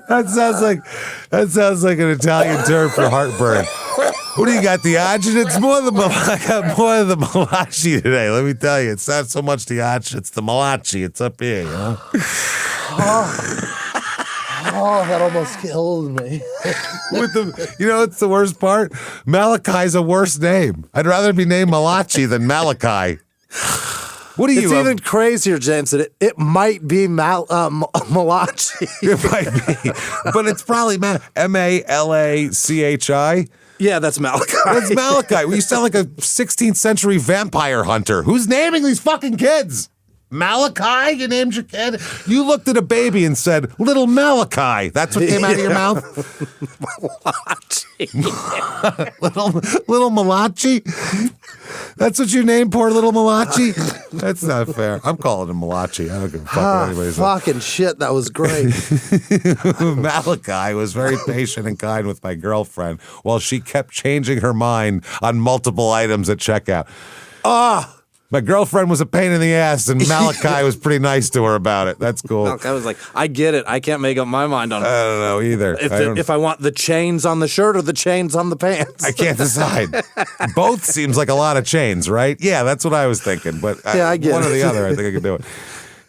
[SPEAKER 1] That sounds like an Italian term for heartburn. What do you got? The agita? It's more the I got more of the malachi today. Let me tell you, it's not so much the agita, it's the malachi. It's up here, you know.
[SPEAKER 2] Oh, that almost killed me.
[SPEAKER 1] What's the worst part? Malachi's a worse name. I'd rather be named Malachi than Malachi. What are you?
[SPEAKER 2] It's even crazier, James. That it might be Malachi.
[SPEAKER 1] It might be, but it's probably Malachi.
[SPEAKER 2] Yeah, that's Malachi.
[SPEAKER 1] That's Malachi. Well, you sound like a 16th century vampire hunter. Who's naming these fucking kids? Malachi? You named your kid? You looked at a baby and said, "Little Malachi." That's what came out of your mouth?
[SPEAKER 2] Malachi.
[SPEAKER 1] little Malachi? That's what you named poor little Malachi? That's not fair. I'm calling him Malachi. I don't give a fuck what anybody says.
[SPEAKER 2] Fucking shit, that was great.
[SPEAKER 1] Malachi was very patient and kind with my girlfriend while she kept changing her mind on multiple items at checkout. My girlfriend was a pain in the ass, and Malachi was pretty nice to her about it. That's cool.
[SPEAKER 2] Malachi was like, I get it. I can't make up my mind on it.
[SPEAKER 1] I don't know either.
[SPEAKER 2] If I want the chains on the shirt or the chains on the pants.
[SPEAKER 1] I can't decide. Both seems like a lot of chains, right? Yeah, that's what I was thinking. But
[SPEAKER 2] I get
[SPEAKER 1] one
[SPEAKER 2] it.
[SPEAKER 1] or the other, I think I could do it.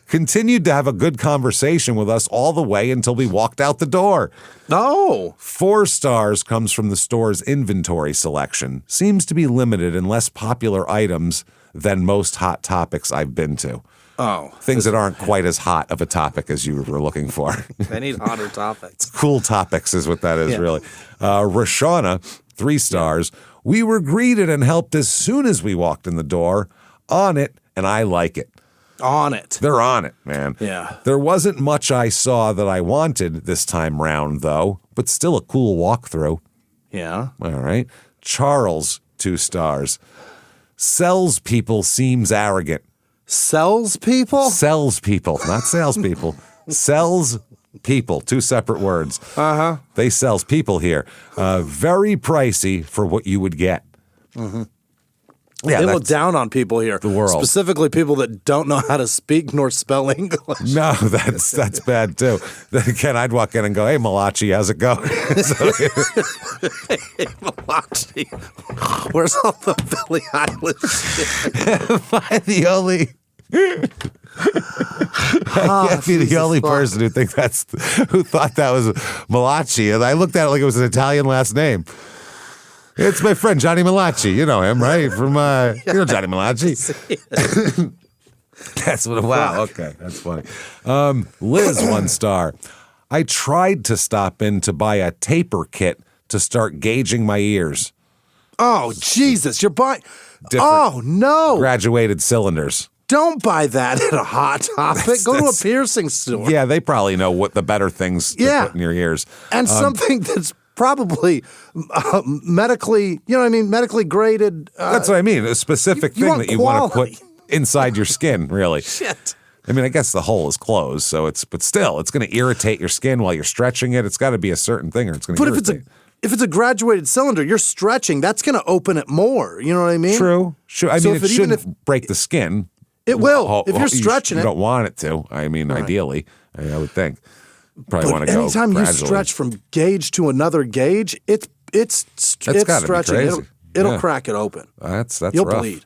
[SPEAKER 1] Continued to have a good conversation with us all the way until we walked out the door.
[SPEAKER 2] Oh.
[SPEAKER 1] 4 stars comes from the store's inventory selection. Seems to be limited and less popular items than most hot topics I've been to.
[SPEAKER 2] Oh.
[SPEAKER 1] Things that aren't quite as hot of a topic as you were looking for.
[SPEAKER 2] They need hotter topics.
[SPEAKER 1] Cool topics is what that is, really. Rashana, 3 stars. We were greeted and helped as soon as we walked in the door. On it, and I like it.
[SPEAKER 2] On it.
[SPEAKER 1] They're on it, man.
[SPEAKER 2] Yeah.
[SPEAKER 1] There wasn't much I saw that I wanted this time round, though, but still a cool walkthrough.
[SPEAKER 2] Yeah.
[SPEAKER 1] All right. Charles, 2 stars. Sells people seems arrogant.
[SPEAKER 2] Sells people?
[SPEAKER 1] Sells people, not salespeople. Sells people, 2 separate words.
[SPEAKER 2] Uh-huh.
[SPEAKER 1] They sells people here. Very pricey for what you would get.
[SPEAKER 2] Mm-hmm.
[SPEAKER 1] Yeah,
[SPEAKER 2] they look down on people here.
[SPEAKER 1] The world.
[SPEAKER 2] Specifically people that don't know how to speak nor spell English.
[SPEAKER 1] No, that's bad too. Then again, I'd walk in and go, "Hey, Malachi, how's it going?"
[SPEAKER 2] Hey, Malachi. Where's all the Billie Eilish shit?
[SPEAKER 1] Am I the only... I can't be the only person who who thought that was Malachi. And I looked at it like it was an Italian last name. It's my friend Johnny Malachi. You know him, right? From you know Johnny Malachi. That's what. Wow. Okay, that's funny. Liz, 1 star. I tried to stop in to buy a taper kit to start gauging my ears.
[SPEAKER 2] Oh Jesus! You're buying.
[SPEAKER 1] Different
[SPEAKER 2] Oh no!
[SPEAKER 1] Graduated cylinders.
[SPEAKER 2] Don't buy that at a Hot Topic. Go to a piercing store.
[SPEAKER 1] Yeah, they probably know what the better things to put in your ears.
[SPEAKER 2] And something that's probably medically, you know what I mean, medically graded.
[SPEAKER 1] That's what I mean. A specific thing that you want to put inside your skin, really.
[SPEAKER 2] Shit.
[SPEAKER 1] I mean, I guess the hole is closed, so but still, it's going to irritate your skin while you're stretching it. It's got to be a certain thing, or it's going to irritate.
[SPEAKER 2] But if it's a graduated cylinder, you're stretching. That's going to open it more. You know what I mean?
[SPEAKER 1] True. I mean, it shouldn't break the skin.
[SPEAKER 2] It will if you're stretching
[SPEAKER 1] it.
[SPEAKER 2] You
[SPEAKER 1] don't want it to. I mean, ideally, I would think. Probably want to go
[SPEAKER 2] anytime
[SPEAKER 1] gradually.
[SPEAKER 2] You stretch from gauge to another gauge, it's stretching. It'll crack it open.
[SPEAKER 1] You'll
[SPEAKER 2] rough. Bleed.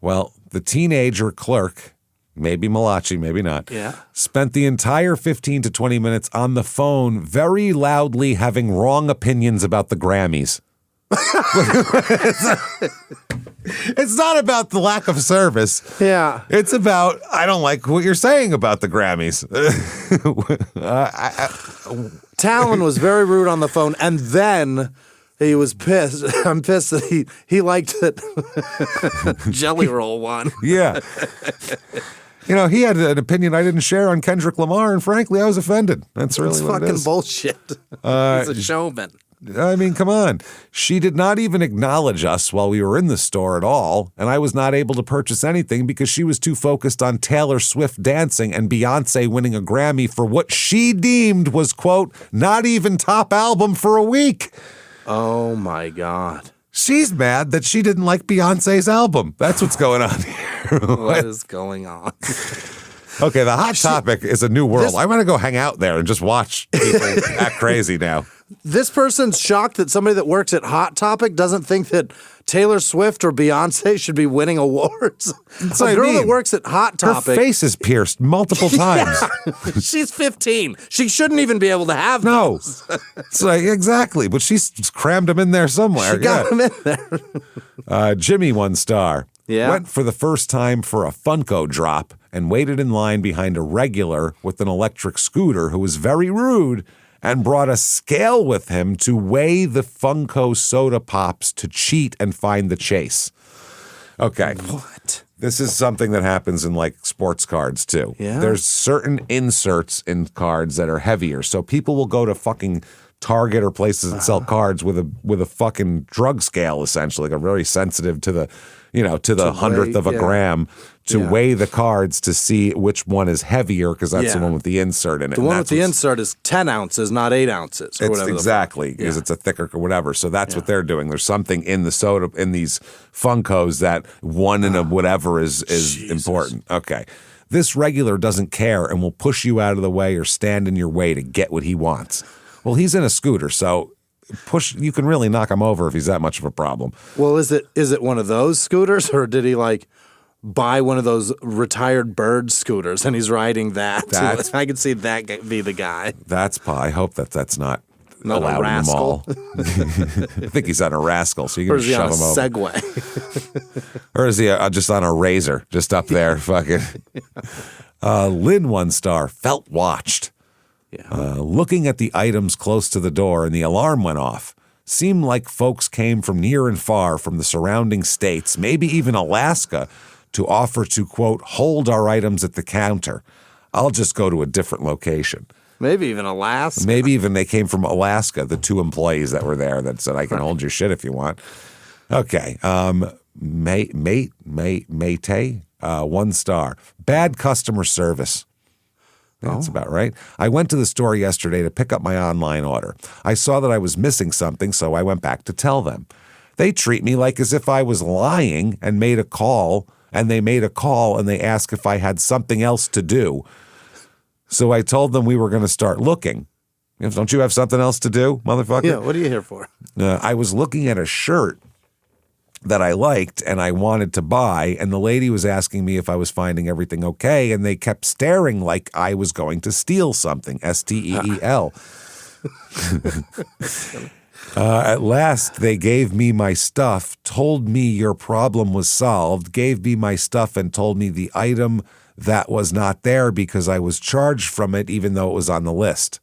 [SPEAKER 1] Well, the teenager clerk, maybe Malachi, maybe not, spent the entire 15 to 20 minutes on the phone very loudly having wrong opinions about the Grammys. It's not about the lack of service.
[SPEAKER 2] Yeah.
[SPEAKER 1] It's about, I don't like what you're saying about the Grammys.
[SPEAKER 2] Talon was very rude on the phone, and then he was pissed. I'm pissed that he liked that Jelly Roll one.
[SPEAKER 1] Yeah. You know, he had an opinion I didn't share on Kendrick Lamar, and frankly, I was offended. That's really what it is.
[SPEAKER 2] Fucking bullshit. He's a showman.
[SPEAKER 1] I mean, come on. She did not even acknowledge us while we were in the store at all, and I was not able to purchase anything because she was too focused on Taylor Swift dancing and Beyonce winning a Grammy for what she deemed was, quote, not even top album for a week.
[SPEAKER 2] Oh, my God.
[SPEAKER 1] She's mad that she didn't like Beyonce's album. That's what's going on here.
[SPEAKER 2] What is going on?
[SPEAKER 1] Okay, the Hot Topic is a new world. I want to go hang out there and just watch people act crazy now.
[SPEAKER 2] This person's shocked that somebody that works at Hot Topic doesn't think that Taylor Swift or Beyonce should be winning awards.
[SPEAKER 1] That's
[SPEAKER 2] a girl that works at Hot Topic.
[SPEAKER 1] Her face is pierced multiple times.
[SPEAKER 2] She's 15. She shouldn't even be able to have those.
[SPEAKER 1] It's like, exactly. But she's crammed them in there somewhere.
[SPEAKER 2] She got them in there.
[SPEAKER 1] Jimmie, 1 star.
[SPEAKER 2] Yeah.
[SPEAKER 1] Went for the first time for a Funko drop and waited in line behind a regular with an electric scooter who was very rude and brought a scale with him to weigh the Funko soda pops to cheat and find the chase. Okay.
[SPEAKER 2] What?
[SPEAKER 1] This is something that happens in like sports cards too.
[SPEAKER 2] Yeah.
[SPEAKER 1] There's certain inserts in cards that are heavier. So people will go to fucking Target or places that sell cards with a fucking drug scale, essentially, like a very sensitive to the, to the hundredth of a gram to weigh the cards to see which one is heavier, because that's the one with the insert in it.
[SPEAKER 2] The one with the insert is 10 ounces, not 8 ounces. Or whatever.
[SPEAKER 1] Exactly, because it's a thicker or whatever. So that's what they're doing. There's something in the soda, in these Funkos, that one in a whatever is important. Okay. This regular doesn't care and will push you out of the way or stand in your way to get what he wants. Well, he's in a scooter, so you can really knock him over if he's that much of a problem.
[SPEAKER 2] Well, is it one of those scooters, or did he buy one of those retired bird scooters and he's riding that? I can see that be the guy.
[SPEAKER 1] I hope that's not allowed in the mall. I think he's on a rascal, so you can just shove him over.
[SPEAKER 2] Segway?
[SPEAKER 1] Or is he just on a razor, just up there, fucking? Lynn, 1 star, felt watched. Yeah. Looking at the items close to the door, and the alarm went off. Seemed like folks came from near and far from the surrounding states, maybe even Alaska, to offer to, quote, hold our items at the counter. I'll just go to a different location.
[SPEAKER 2] Maybe even Alaska.
[SPEAKER 1] Maybe even they came from Alaska, the 2 employees that were there that said, I can hold your shit if you want. Okay. Mate, 1 star. Bad customer service. That's about right. I went to the store yesterday to pick up my online order. I saw that I was missing something, so I went back to tell them. They treat me like as if I was lying and made a call, and they asked if I had something else to do. So I told them we were going to start looking. Don't you have something else to do, motherfucker?
[SPEAKER 2] Yeah, what are you here for?
[SPEAKER 1] I was looking at a shirt that I liked and I wanted to buy, and the lady was asking me if I was finding everything okay, and they kept staring like I was going to steal something, STEEL. At last, they gave me my stuff, told me your problem was solved, gave me my stuff, and told me the item that was not there because I was charged from it even though it was on the list.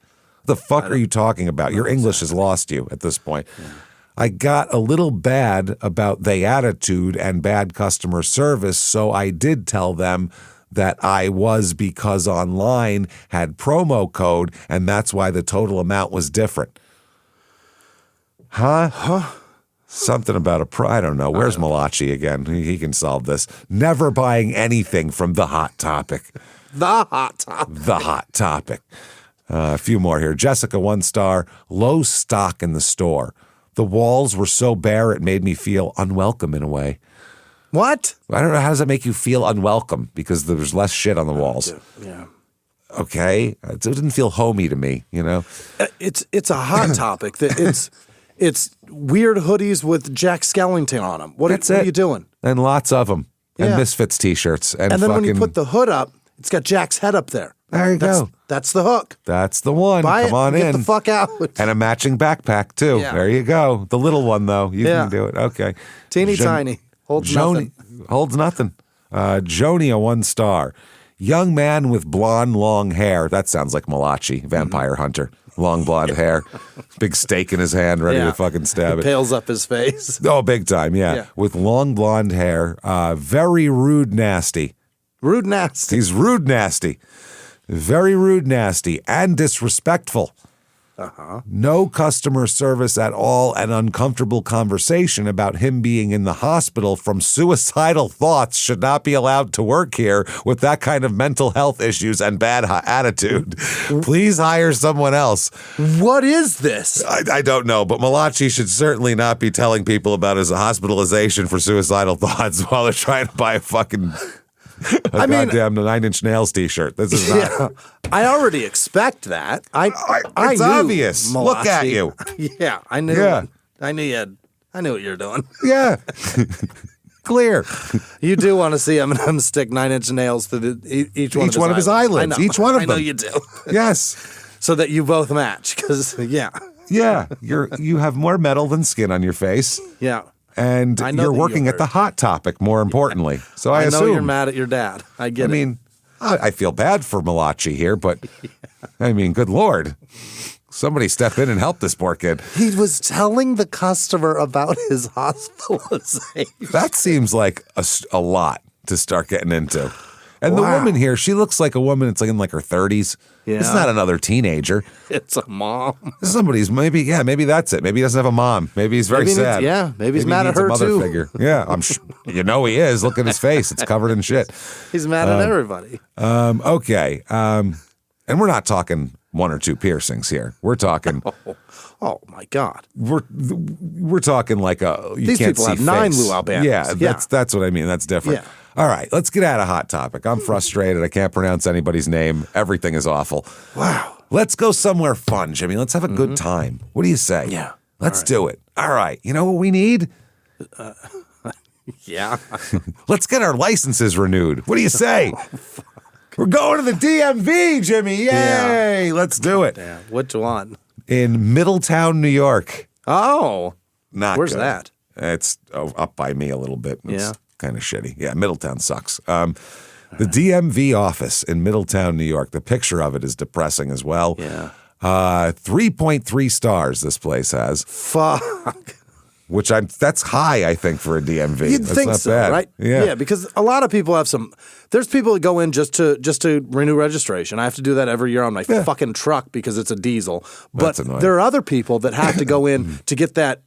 [SPEAKER 1] The fuck are you talking about? Your English has lost you at this point. Yeah. I got a little bad about the attitude and bad customer service, so I did tell them that I was because online had promo code, and that's why the total amount was different. Huh? Something about I don't know. Where's Malachi again? He can solve this. Never buying anything from The Hot Topic.
[SPEAKER 2] The Hot Topic.
[SPEAKER 1] The Hot Topic. A few more here. Jessica, 1 star. Low stock in the store. The walls were so bare it made me feel unwelcome in a way.
[SPEAKER 2] What?
[SPEAKER 1] I don't know. How does that make you feel unwelcome? Because there's less shit on the walls.
[SPEAKER 2] Yeah.
[SPEAKER 1] Okay. It didn't feel homey to me,
[SPEAKER 2] It's a Hot Topic. It's weird hoodies with Jack Skellington on them. What are you doing?
[SPEAKER 1] And lots of them. And Misfits t-shirts. And
[SPEAKER 2] then when you put the hood up, it's got Jack's head up there.
[SPEAKER 1] There you go.
[SPEAKER 2] That's the hook.
[SPEAKER 1] That's the one.
[SPEAKER 2] Buy
[SPEAKER 1] Come on
[SPEAKER 2] in.
[SPEAKER 1] in.
[SPEAKER 2] Get the fuck out.
[SPEAKER 1] And a matching backpack, too.
[SPEAKER 2] Yeah.
[SPEAKER 1] There you go. The little one, though. You can do it. Okay.
[SPEAKER 2] Teeny tiny. Holds nothing.
[SPEAKER 1] Holds nothing. Joni, a 1 star. Young man with blonde, long hair. That sounds like Malachi, vampire hunter. Long blonde hair. Big stake in his hand, ready to fucking stab it.
[SPEAKER 2] Pales up his face.
[SPEAKER 1] Oh, big time, yeah. With long blonde hair. Very rude, nasty.
[SPEAKER 2] Rude, nasty.
[SPEAKER 1] He's rude, nasty. Very rude, nasty, and disrespectful. No customer service at all, and uncomfortable conversation about him being in the hospital from suicidal thoughts. Should not be allowed to work here with that kind of mental health issues and bad attitude. Please hire someone else.
[SPEAKER 2] What is this?
[SPEAKER 1] I don't know, but Malachi should certainly not be telling people about his hospitalization for suicidal thoughts while they're trying to buy a fucking
[SPEAKER 2] I mean,
[SPEAKER 1] goddamn Nine Inch Nails t-shirt. This is not.
[SPEAKER 2] Yeah, I already expect that.
[SPEAKER 1] It's
[SPEAKER 2] knew
[SPEAKER 1] obvious.
[SPEAKER 2] Malachi.
[SPEAKER 1] Look at you.
[SPEAKER 2] Yeah, I knew.
[SPEAKER 1] Yeah.
[SPEAKER 2] I knew what you're doing.
[SPEAKER 1] Yeah. Clear.
[SPEAKER 2] You do want to see Eminem stick 9 Inch Nails to each one
[SPEAKER 1] of his eyelids.
[SPEAKER 2] I know.
[SPEAKER 1] Each one of
[SPEAKER 2] I know
[SPEAKER 1] them.
[SPEAKER 2] you do.
[SPEAKER 1] Yes.
[SPEAKER 2] So that you both match. Because yeah.
[SPEAKER 1] You have more metal than skin on your face.
[SPEAKER 2] Yeah.
[SPEAKER 1] And
[SPEAKER 2] I know
[SPEAKER 1] you're
[SPEAKER 2] that
[SPEAKER 1] working at the Hot Topic, more importantly. So I
[SPEAKER 2] know
[SPEAKER 1] assume
[SPEAKER 2] you're mad at your dad. I get it.
[SPEAKER 1] I mean, I feel bad for Malachi here, but I mean, good Lord. Somebody step in and help this poor kid.
[SPEAKER 2] He was telling the customer about his hospitalization.
[SPEAKER 1] That seems like a lot to start getting into. And the
[SPEAKER 2] Wow.
[SPEAKER 1] woman here, she looks like a woman that's like in like her 30s.
[SPEAKER 2] Yeah.
[SPEAKER 1] It's not another teenager.
[SPEAKER 2] It's a mom.
[SPEAKER 1] Somebody's maybe that's it. Maybe he doesn't have a mom. Maybe he's very sad.
[SPEAKER 2] Maybe he's mad
[SPEAKER 1] he
[SPEAKER 2] at
[SPEAKER 1] needs a
[SPEAKER 2] her
[SPEAKER 1] mother
[SPEAKER 2] too.
[SPEAKER 1] figure. Yeah, I'm sure. You know he is. Look at his face. It's covered in shit.
[SPEAKER 2] He's mad at everybody.
[SPEAKER 1] Okay. And we're not talking one or two piercings here. We're talking
[SPEAKER 2] Oh my God.
[SPEAKER 1] we're talking like you
[SPEAKER 2] These
[SPEAKER 1] can't
[SPEAKER 2] people
[SPEAKER 1] see
[SPEAKER 2] have 9
[SPEAKER 1] face.
[SPEAKER 2] luau bands.
[SPEAKER 1] Yeah, that's what I mean. That's different.
[SPEAKER 2] Yeah.
[SPEAKER 1] All right, let's get out of Hot Topic. I'm frustrated. I can't pronounce anybody's name. Everything is awful.
[SPEAKER 2] Wow.
[SPEAKER 1] Let's go somewhere fun, Jimmy. Let's have a good time. What do you say?
[SPEAKER 2] Yeah.
[SPEAKER 1] Let's do it. All right. You know what we need?
[SPEAKER 2] Yeah.
[SPEAKER 1] Let's get our licenses renewed. What do you say? We're going to the DMV, Jimmy. Yay. Let's do it.
[SPEAKER 2] Yeah. Which one?
[SPEAKER 1] In Middletown, New York.
[SPEAKER 2] Oh.
[SPEAKER 1] Not
[SPEAKER 2] Where's
[SPEAKER 1] good.
[SPEAKER 2] that?
[SPEAKER 1] It's up by me a little bit. It's
[SPEAKER 2] Yeah.
[SPEAKER 1] kind of shitty. Yeah, Middletown sucks. The DMV office in Middletown, New York. The picture of it is depressing as well.
[SPEAKER 2] Yeah.
[SPEAKER 1] 3.3 stars this place has,
[SPEAKER 2] Fuck.
[SPEAKER 1] which that's high, I think, for a DMV.
[SPEAKER 2] You'd
[SPEAKER 1] That's
[SPEAKER 2] think
[SPEAKER 1] not
[SPEAKER 2] so,
[SPEAKER 1] bad.
[SPEAKER 2] right?
[SPEAKER 1] Yeah.
[SPEAKER 2] because a lot of people have there's people that go in just to renew registration. I have to do that every year on my fucking truck because it's a diesel. But
[SPEAKER 1] That's annoying.
[SPEAKER 2] there are other people that have to go in to get that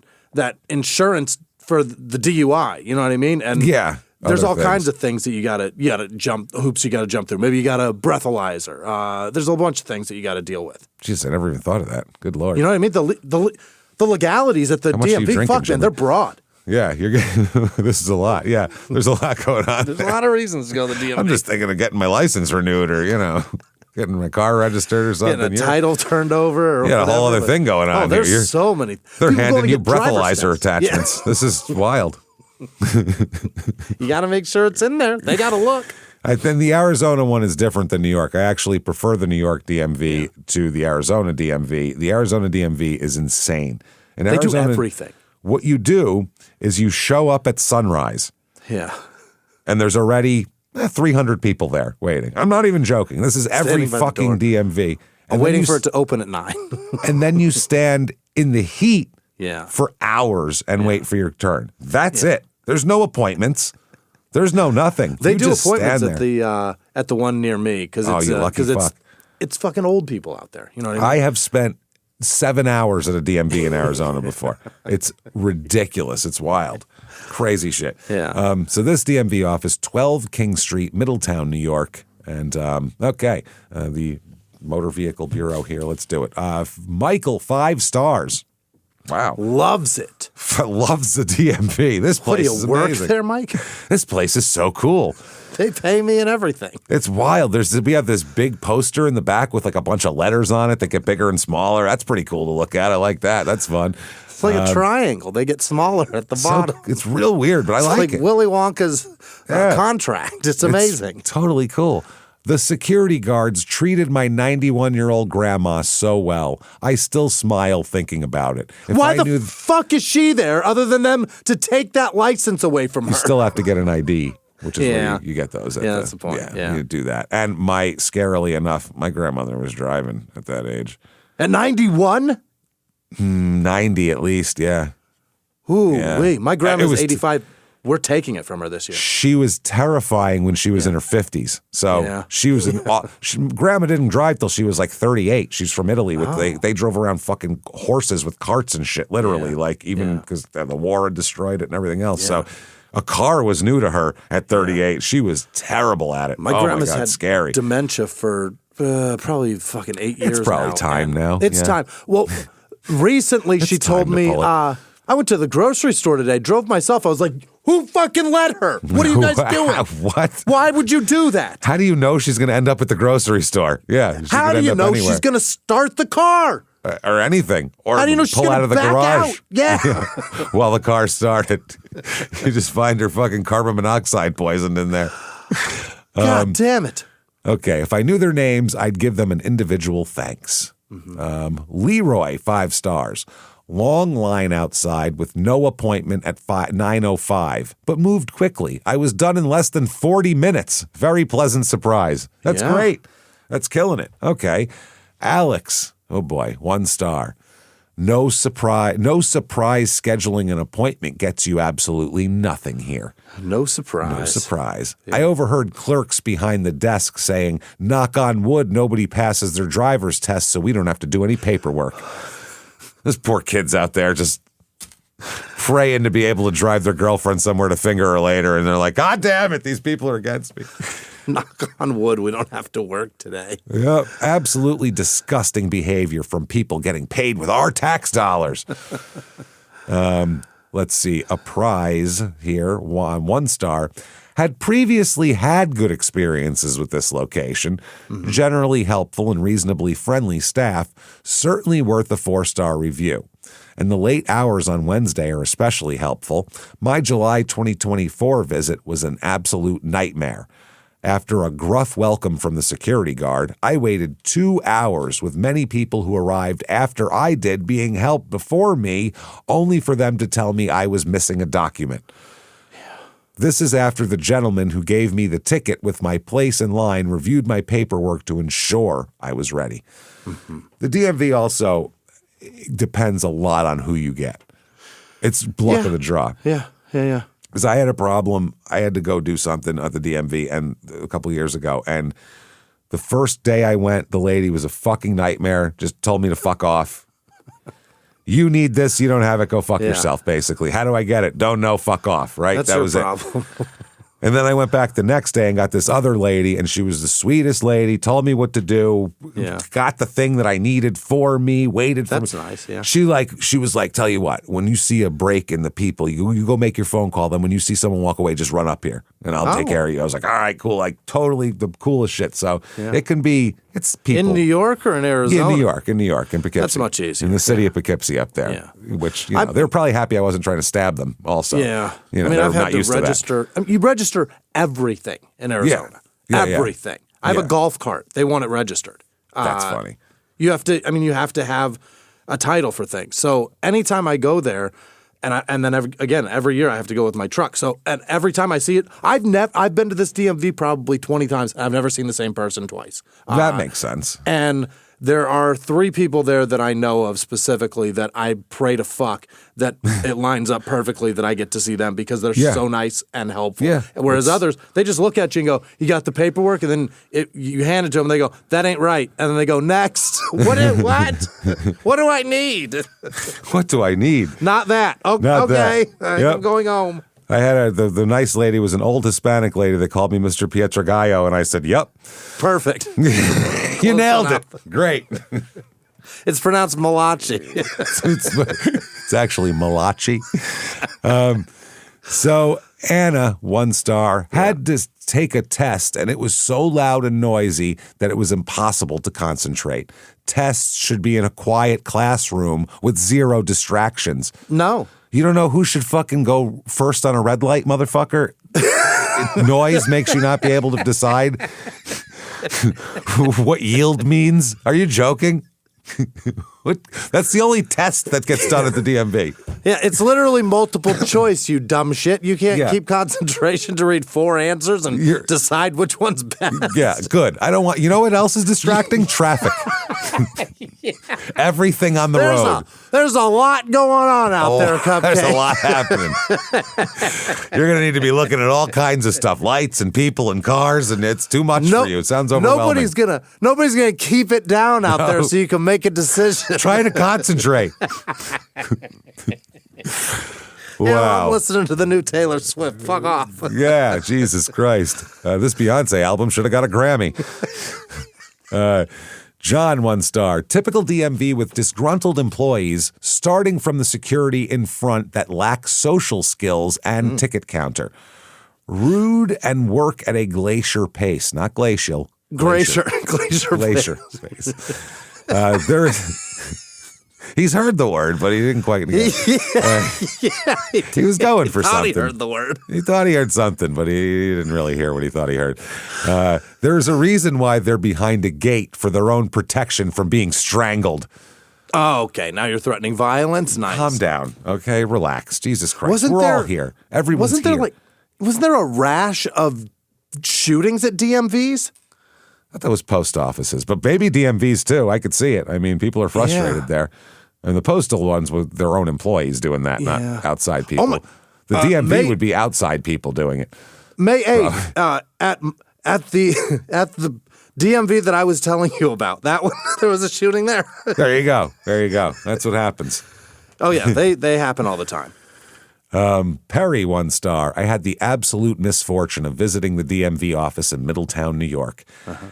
[SPEAKER 2] insurance for the DUI. You know what I mean? And
[SPEAKER 1] Yeah.
[SPEAKER 2] there's
[SPEAKER 1] other
[SPEAKER 2] all
[SPEAKER 1] things.
[SPEAKER 2] kinds of things that you gotta jump hoops you gotta jump through. Maybe you got a breathalyzer. There's a whole bunch of things that you got to deal with.
[SPEAKER 1] Jeez, I never even thought of that. Good Lord.
[SPEAKER 2] You know what I mean? The legalities at the
[SPEAKER 1] much are you
[SPEAKER 2] DMV,
[SPEAKER 1] drinking,
[SPEAKER 2] fuck man,
[SPEAKER 1] Jimmy?
[SPEAKER 2] they're broad.
[SPEAKER 1] Yeah, you're getting, this is a lot. Yeah, there's a lot going on.
[SPEAKER 2] There's a lot of reasons to go to the DMV.
[SPEAKER 1] I'm just thinking of getting my license renewed or, getting my car registered or something.
[SPEAKER 2] Getting a title turned over. Or
[SPEAKER 1] Yeah, a
[SPEAKER 2] whatever,
[SPEAKER 1] whole other
[SPEAKER 2] but-
[SPEAKER 1] thing going on
[SPEAKER 2] Oh, there's
[SPEAKER 1] here.
[SPEAKER 2] so many.
[SPEAKER 1] They're
[SPEAKER 2] People
[SPEAKER 1] handing
[SPEAKER 2] going to
[SPEAKER 1] you
[SPEAKER 2] get driver's
[SPEAKER 1] breathalyzer
[SPEAKER 2] tests.
[SPEAKER 1] attachments. This is wild.
[SPEAKER 2] You got to make sure it's in there. They got to look.
[SPEAKER 1] I think the Arizona one is different than New York. I actually prefer the New York DMV to the Arizona DMV. The Arizona DMV is insane. In
[SPEAKER 2] They do
[SPEAKER 1] Arizona,
[SPEAKER 2] everything.
[SPEAKER 1] What you do is you show up at sunrise,
[SPEAKER 2] Yeah.
[SPEAKER 1] and there's already 300 people there waiting. I'm not even joking. This is every
[SPEAKER 2] Standing by the
[SPEAKER 1] fucking
[SPEAKER 2] door.
[SPEAKER 1] DMV.
[SPEAKER 2] I'm
[SPEAKER 1] And
[SPEAKER 2] waiting
[SPEAKER 1] then
[SPEAKER 2] for
[SPEAKER 1] you
[SPEAKER 2] it to open at 9.
[SPEAKER 1] and then you stand in the heat
[SPEAKER 2] Yeah.
[SPEAKER 1] for hours and wait for your turn. That's it. There's no appointments. There's no nothing.
[SPEAKER 2] They
[SPEAKER 1] You
[SPEAKER 2] do
[SPEAKER 1] just
[SPEAKER 2] appointments
[SPEAKER 1] stand
[SPEAKER 2] at the one near me because
[SPEAKER 1] Oh,
[SPEAKER 2] it's
[SPEAKER 1] you lucky fuck.
[SPEAKER 2] it's fucking old people out there. You know what I mean?
[SPEAKER 1] I have spent 7 hours at a DMV in Arizona before. It's ridiculous. It's wild. Crazy shit.
[SPEAKER 2] Yeah.
[SPEAKER 1] So this DMV office, 12 King Street, Middletown, New York. And the Motor Vehicle Bureau here. Let's do it. Michael, 5 stars. Wow.
[SPEAKER 2] Loves it.
[SPEAKER 1] Loves the DMV. This
[SPEAKER 2] What do
[SPEAKER 1] place
[SPEAKER 2] you
[SPEAKER 1] is
[SPEAKER 2] work
[SPEAKER 1] amazing.
[SPEAKER 2] there, Mike?
[SPEAKER 1] This place is so cool.
[SPEAKER 2] They pay me and everything.
[SPEAKER 1] It's wild. We have this big poster in the back with like a bunch of letters on it that get bigger and smaller. That's pretty cool to look at. I like that. That's fun.
[SPEAKER 2] It's like a triangle. They get smaller at the bottom.
[SPEAKER 1] It's real weird, but I
[SPEAKER 2] It's
[SPEAKER 1] like
[SPEAKER 2] like
[SPEAKER 1] it.
[SPEAKER 2] Willy Wonka's
[SPEAKER 1] Yeah.
[SPEAKER 2] contract. It's amazing.
[SPEAKER 1] It's totally cool. The security guards treated my 91-year-old grandma so well. I still smile thinking about it. If
[SPEAKER 2] Why
[SPEAKER 1] I
[SPEAKER 2] the
[SPEAKER 1] knew
[SPEAKER 2] fuck is she there other than them to take that license away from her?
[SPEAKER 1] you still have to get an ID, which is
[SPEAKER 2] Yeah.
[SPEAKER 1] where you get those. At
[SPEAKER 2] Yeah, that's the point. Yeah.
[SPEAKER 1] you do that. And scarily enough, my grandmother was driving at that age.
[SPEAKER 2] At 91?
[SPEAKER 1] 90 at least, yeah.
[SPEAKER 2] Ooh,
[SPEAKER 1] Yeah.
[SPEAKER 2] wait. My
[SPEAKER 1] It
[SPEAKER 2] grandma's
[SPEAKER 1] was
[SPEAKER 2] 85. We're taking it from her this year.
[SPEAKER 1] She was terrifying when she was in her 50s. So
[SPEAKER 2] Yeah.
[SPEAKER 1] she was grandma didn't drive till she was like 38. She's from Italy. They drove around fucking horses with carts and shit, literally, like even because the war had destroyed it and everything else. So a car was new to her at 38. She was terrible at it.
[SPEAKER 2] My
[SPEAKER 1] oh
[SPEAKER 2] grandma's
[SPEAKER 1] my God,
[SPEAKER 2] had
[SPEAKER 1] scary.
[SPEAKER 2] dementia for probably fucking 8 years
[SPEAKER 1] It's probably
[SPEAKER 2] now.
[SPEAKER 1] time now.
[SPEAKER 2] It's
[SPEAKER 1] Yeah.
[SPEAKER 2] time. Well, recently she
[SPEAKER 1] It's time
[SPEAKER 2] told
[SPEAKER 1] to
[SPEAKER 2] me
[SPEAKER 1] pull it.
[SPEAKER 2] I went to the grocery store today, drove myself. I was like, who fucking let her? What are you guys doing?
[SPEAKER 1] What?
[SPEAKER 2] Why would you do that?
[SPEAKER 1] How do you know she's going to end up at the grocery store? Yeah.
[SPEAKER 2] How do you know she's going to start the car?
[SPEAKER 1] Or anything. Or
[SPEAKER 2] How do you know she's
[SPEAKER 1] pull out of the
[SPEAKER 2] back
[SPEAKER 1] garage.
[SPEAKER 2] Out? Yeah.
[SPEAKER 1] While the car started. You just find her fucking carbon monoxide poisoned in there.
[SPEAKER 2] God damn it.
[SPEAKER 1] Okay, if I knew their names, I'd give them an individual thanks. Leroy, 5 stars. Long line outside with no appointment at 9:05, but moved quickly. I was done in less than 40 minutes. Very pleasant surprise. That's great. That's killing it. Okay. Alex, oh boy, 1 star. No surprise scheduling an appointment gets you absolutely nothing here.
[SPEAKER 2] No surprise.
[SPEAKER 1] No surprise. Yeah. I overheard clerks behind the desk saying, knock on wood, nobody passes their driver's test, so we don't have to do any paperwork. Those poor kids out there just praying to be able to drive their girlfriend somewhere to finger her later, and they're like, God damn it, these people are against me.
[SPEAKER 2] Knock on wood, we don't have to work today.
[SPEAKER 1] Yep, absolutely disgusting behavior from people getting paid with our tax dollars. Let's see, a prize here, 1 star. Had previously had good experiences with this location, generally helpful and reasonably friendly staff, certainly worth a 4-star review. And the late hours on Wednesday are especially helpful. My July 2024 visit was an absolute nightmare. After a gruff welcome from the security guard, I waited 2 hours with many people who arrived after I did being helped before me, only for them to tell me I was missing a document. This is after the gentleman who gave me the ticket with my place in line reviewed my paperwork to ensure I was ready. The DMV also depends a lot on who you get. It's luck of the draw.
[SPEAKER 2] Yeah.
[SPEAKER 1] Because I had a problem. I had to go do something at the DMV and a couple of years ago. And the first day I went, the lady was a fucking nightmare, just told me to fuck off. You need this, you don't have it, go fuck yourself, basically. How do I get it? Don't know, fuck off, right?
[SPEAKER 2] That's
[SPEAKER 1] that was
[SPEAKER 2] problem.
[SPEAKER 1] it. And then I went back the next day and got this other lady, and she was the sweetest lady, told me what to do, got the thing that I needed for me, waited for me.
[SPEAKER 2] That's nice, yeah.
[SPEAKER 1] She was like, tell you what, when you see a break in the people, you go make your phone call. Then when you see someone walk away, just run up here, and I'll take care of you. I was like, all right, cool. Like, totally the coolest shit. So it can be, it's people.
[SPEAKER 2] In New York or in Arizona?
[SPEAKER 1] Yeah, in New York, in Poughkeepsie.
[SPEAKER 2] That's much easier.
[SPEAKER 1] In the city of Poughkeepsie up there, which, they're probably happy I wasn't trying to stab them also.
[SPEAKER 2] Yeah.
[SPEAKER 1] I've
[SPEAKER 2] had to register. You register everything in Arizona. Everything. I have a golf cart. They want it registered.
[SPEAKER 1] That's funny.
[SPEAKER 2] You have to have a title for things. So anytime I go there, and then every year I have to go with my truck. So and every time I see it, I've been to this DMV probably 20 times. I've never seen the same person twice.
[SPEAKER 1] That makes sense.
[SPEAKER 2] And there are 3 people there that I know of specifically that I pray to fuck that it lines up perfectly that I get to see them because they're so nice and helpful. Yeah, whereas others, they just look at you and go, you got the paperwork? And then you hand it to them and they go, that ain't right. And then they go, next. What? What do I need?
[SPEAKER 1] What do I need?
[SPEAKER 2] Not that. Okay. I'm going home.
[SPEAKER 1] I had the nice lady was an old Hispanic lady that called me Mr. Pietragallo, and I said, yep.
[SPEAKER 2] Perfect.
[SPEAKER 1] You nailed it. Great.
[SPEAKER 2] It's pronounced Malachi.
[SPEAKER 1] It's actually Malachi. So Anna, 1 star, had to take a test, and it was so loud and noisy that it was impossible to concentrate. Tests should be in a quiet classroom with 0 distractions.
[SPEAKER 2] No.
[SPEAKER 1] You don't know who should fucking go first on a red light, motherfucker? Noise makes you not be able to decide what yield means. Are you joking? That's the only test that gets done at the DMV.
[SPEAKER 2] Yeah, it's literally multiple choice, you dumb shit. You can't keep concentration to read 4 answers and decide which one's best.
[SPEAKER 1] Yeah, good. I don't want, you know what else is distracting? Traffic. Everything on the road.
[SPEAKER 2] There's a lot going on out there, Cupcake.
[SPEAKER 1] There's a lot happening. You're going to need to be looking at all kinds of stuff, lights and people and cars, and it's too much for you. It sounds overwhelming.
[SPEAKER 2] Nobody's gonna keep it down out there so you can make a decision.
[SPEAKER 1] Try to concentrate. Wow.
[SPEAKER 2] Yeah, I'm listening to the new Taylor Swift. Fuck off.
[SPEAKER 1] Yeah, Jesus Christ. This Beyonce album should have got a Grammy. John, 1 star. Typical DMV with disgruntled employees starting from the security in front that lacks social skills and ticket counter. Rude and work at a glacier pace, not glacial.
[SPEAKER 2] Glacier
[SPEAKER 1] Pace. There he's heard the word, but he didn't quite get it. He was going for something.
[SPEAKER 2] He heard the word.
[SPEAKER 1] He thought he heard something, but he didn't really hear what he thought he heard. There's a reason why they're behind a gate for their own protection from being strangled.
[SPEAKER 2] Oh, okay. Now you're threatening violence? Nice.
[SPEAKER 1] Calm down, okay? Relax. Jesus Christ. We're all here. Everyone's here.
[SPEAKER 2] Wasn't there a rash of shootings at DMVs?
[SPEAKER 1] I thought that was post offices, but maybe DMVs too. I could see it. I mean, people are frustrated there. And the postal ones with their own employees doing that, not outside people. The DMV would be outside people doing it.
[SPEAKER 2] May 8th, at the DMV that I was telling you about, that one, there was a shooting there.
[SPEAKER 1] There you go. That's what happens.
[SPEAKER 2] Oh, yeah, they happen all the time.
[SPEAKER 1] Perry, 1 star. I had the absolute misfortune of visiting the DMV office in Middletown, New York.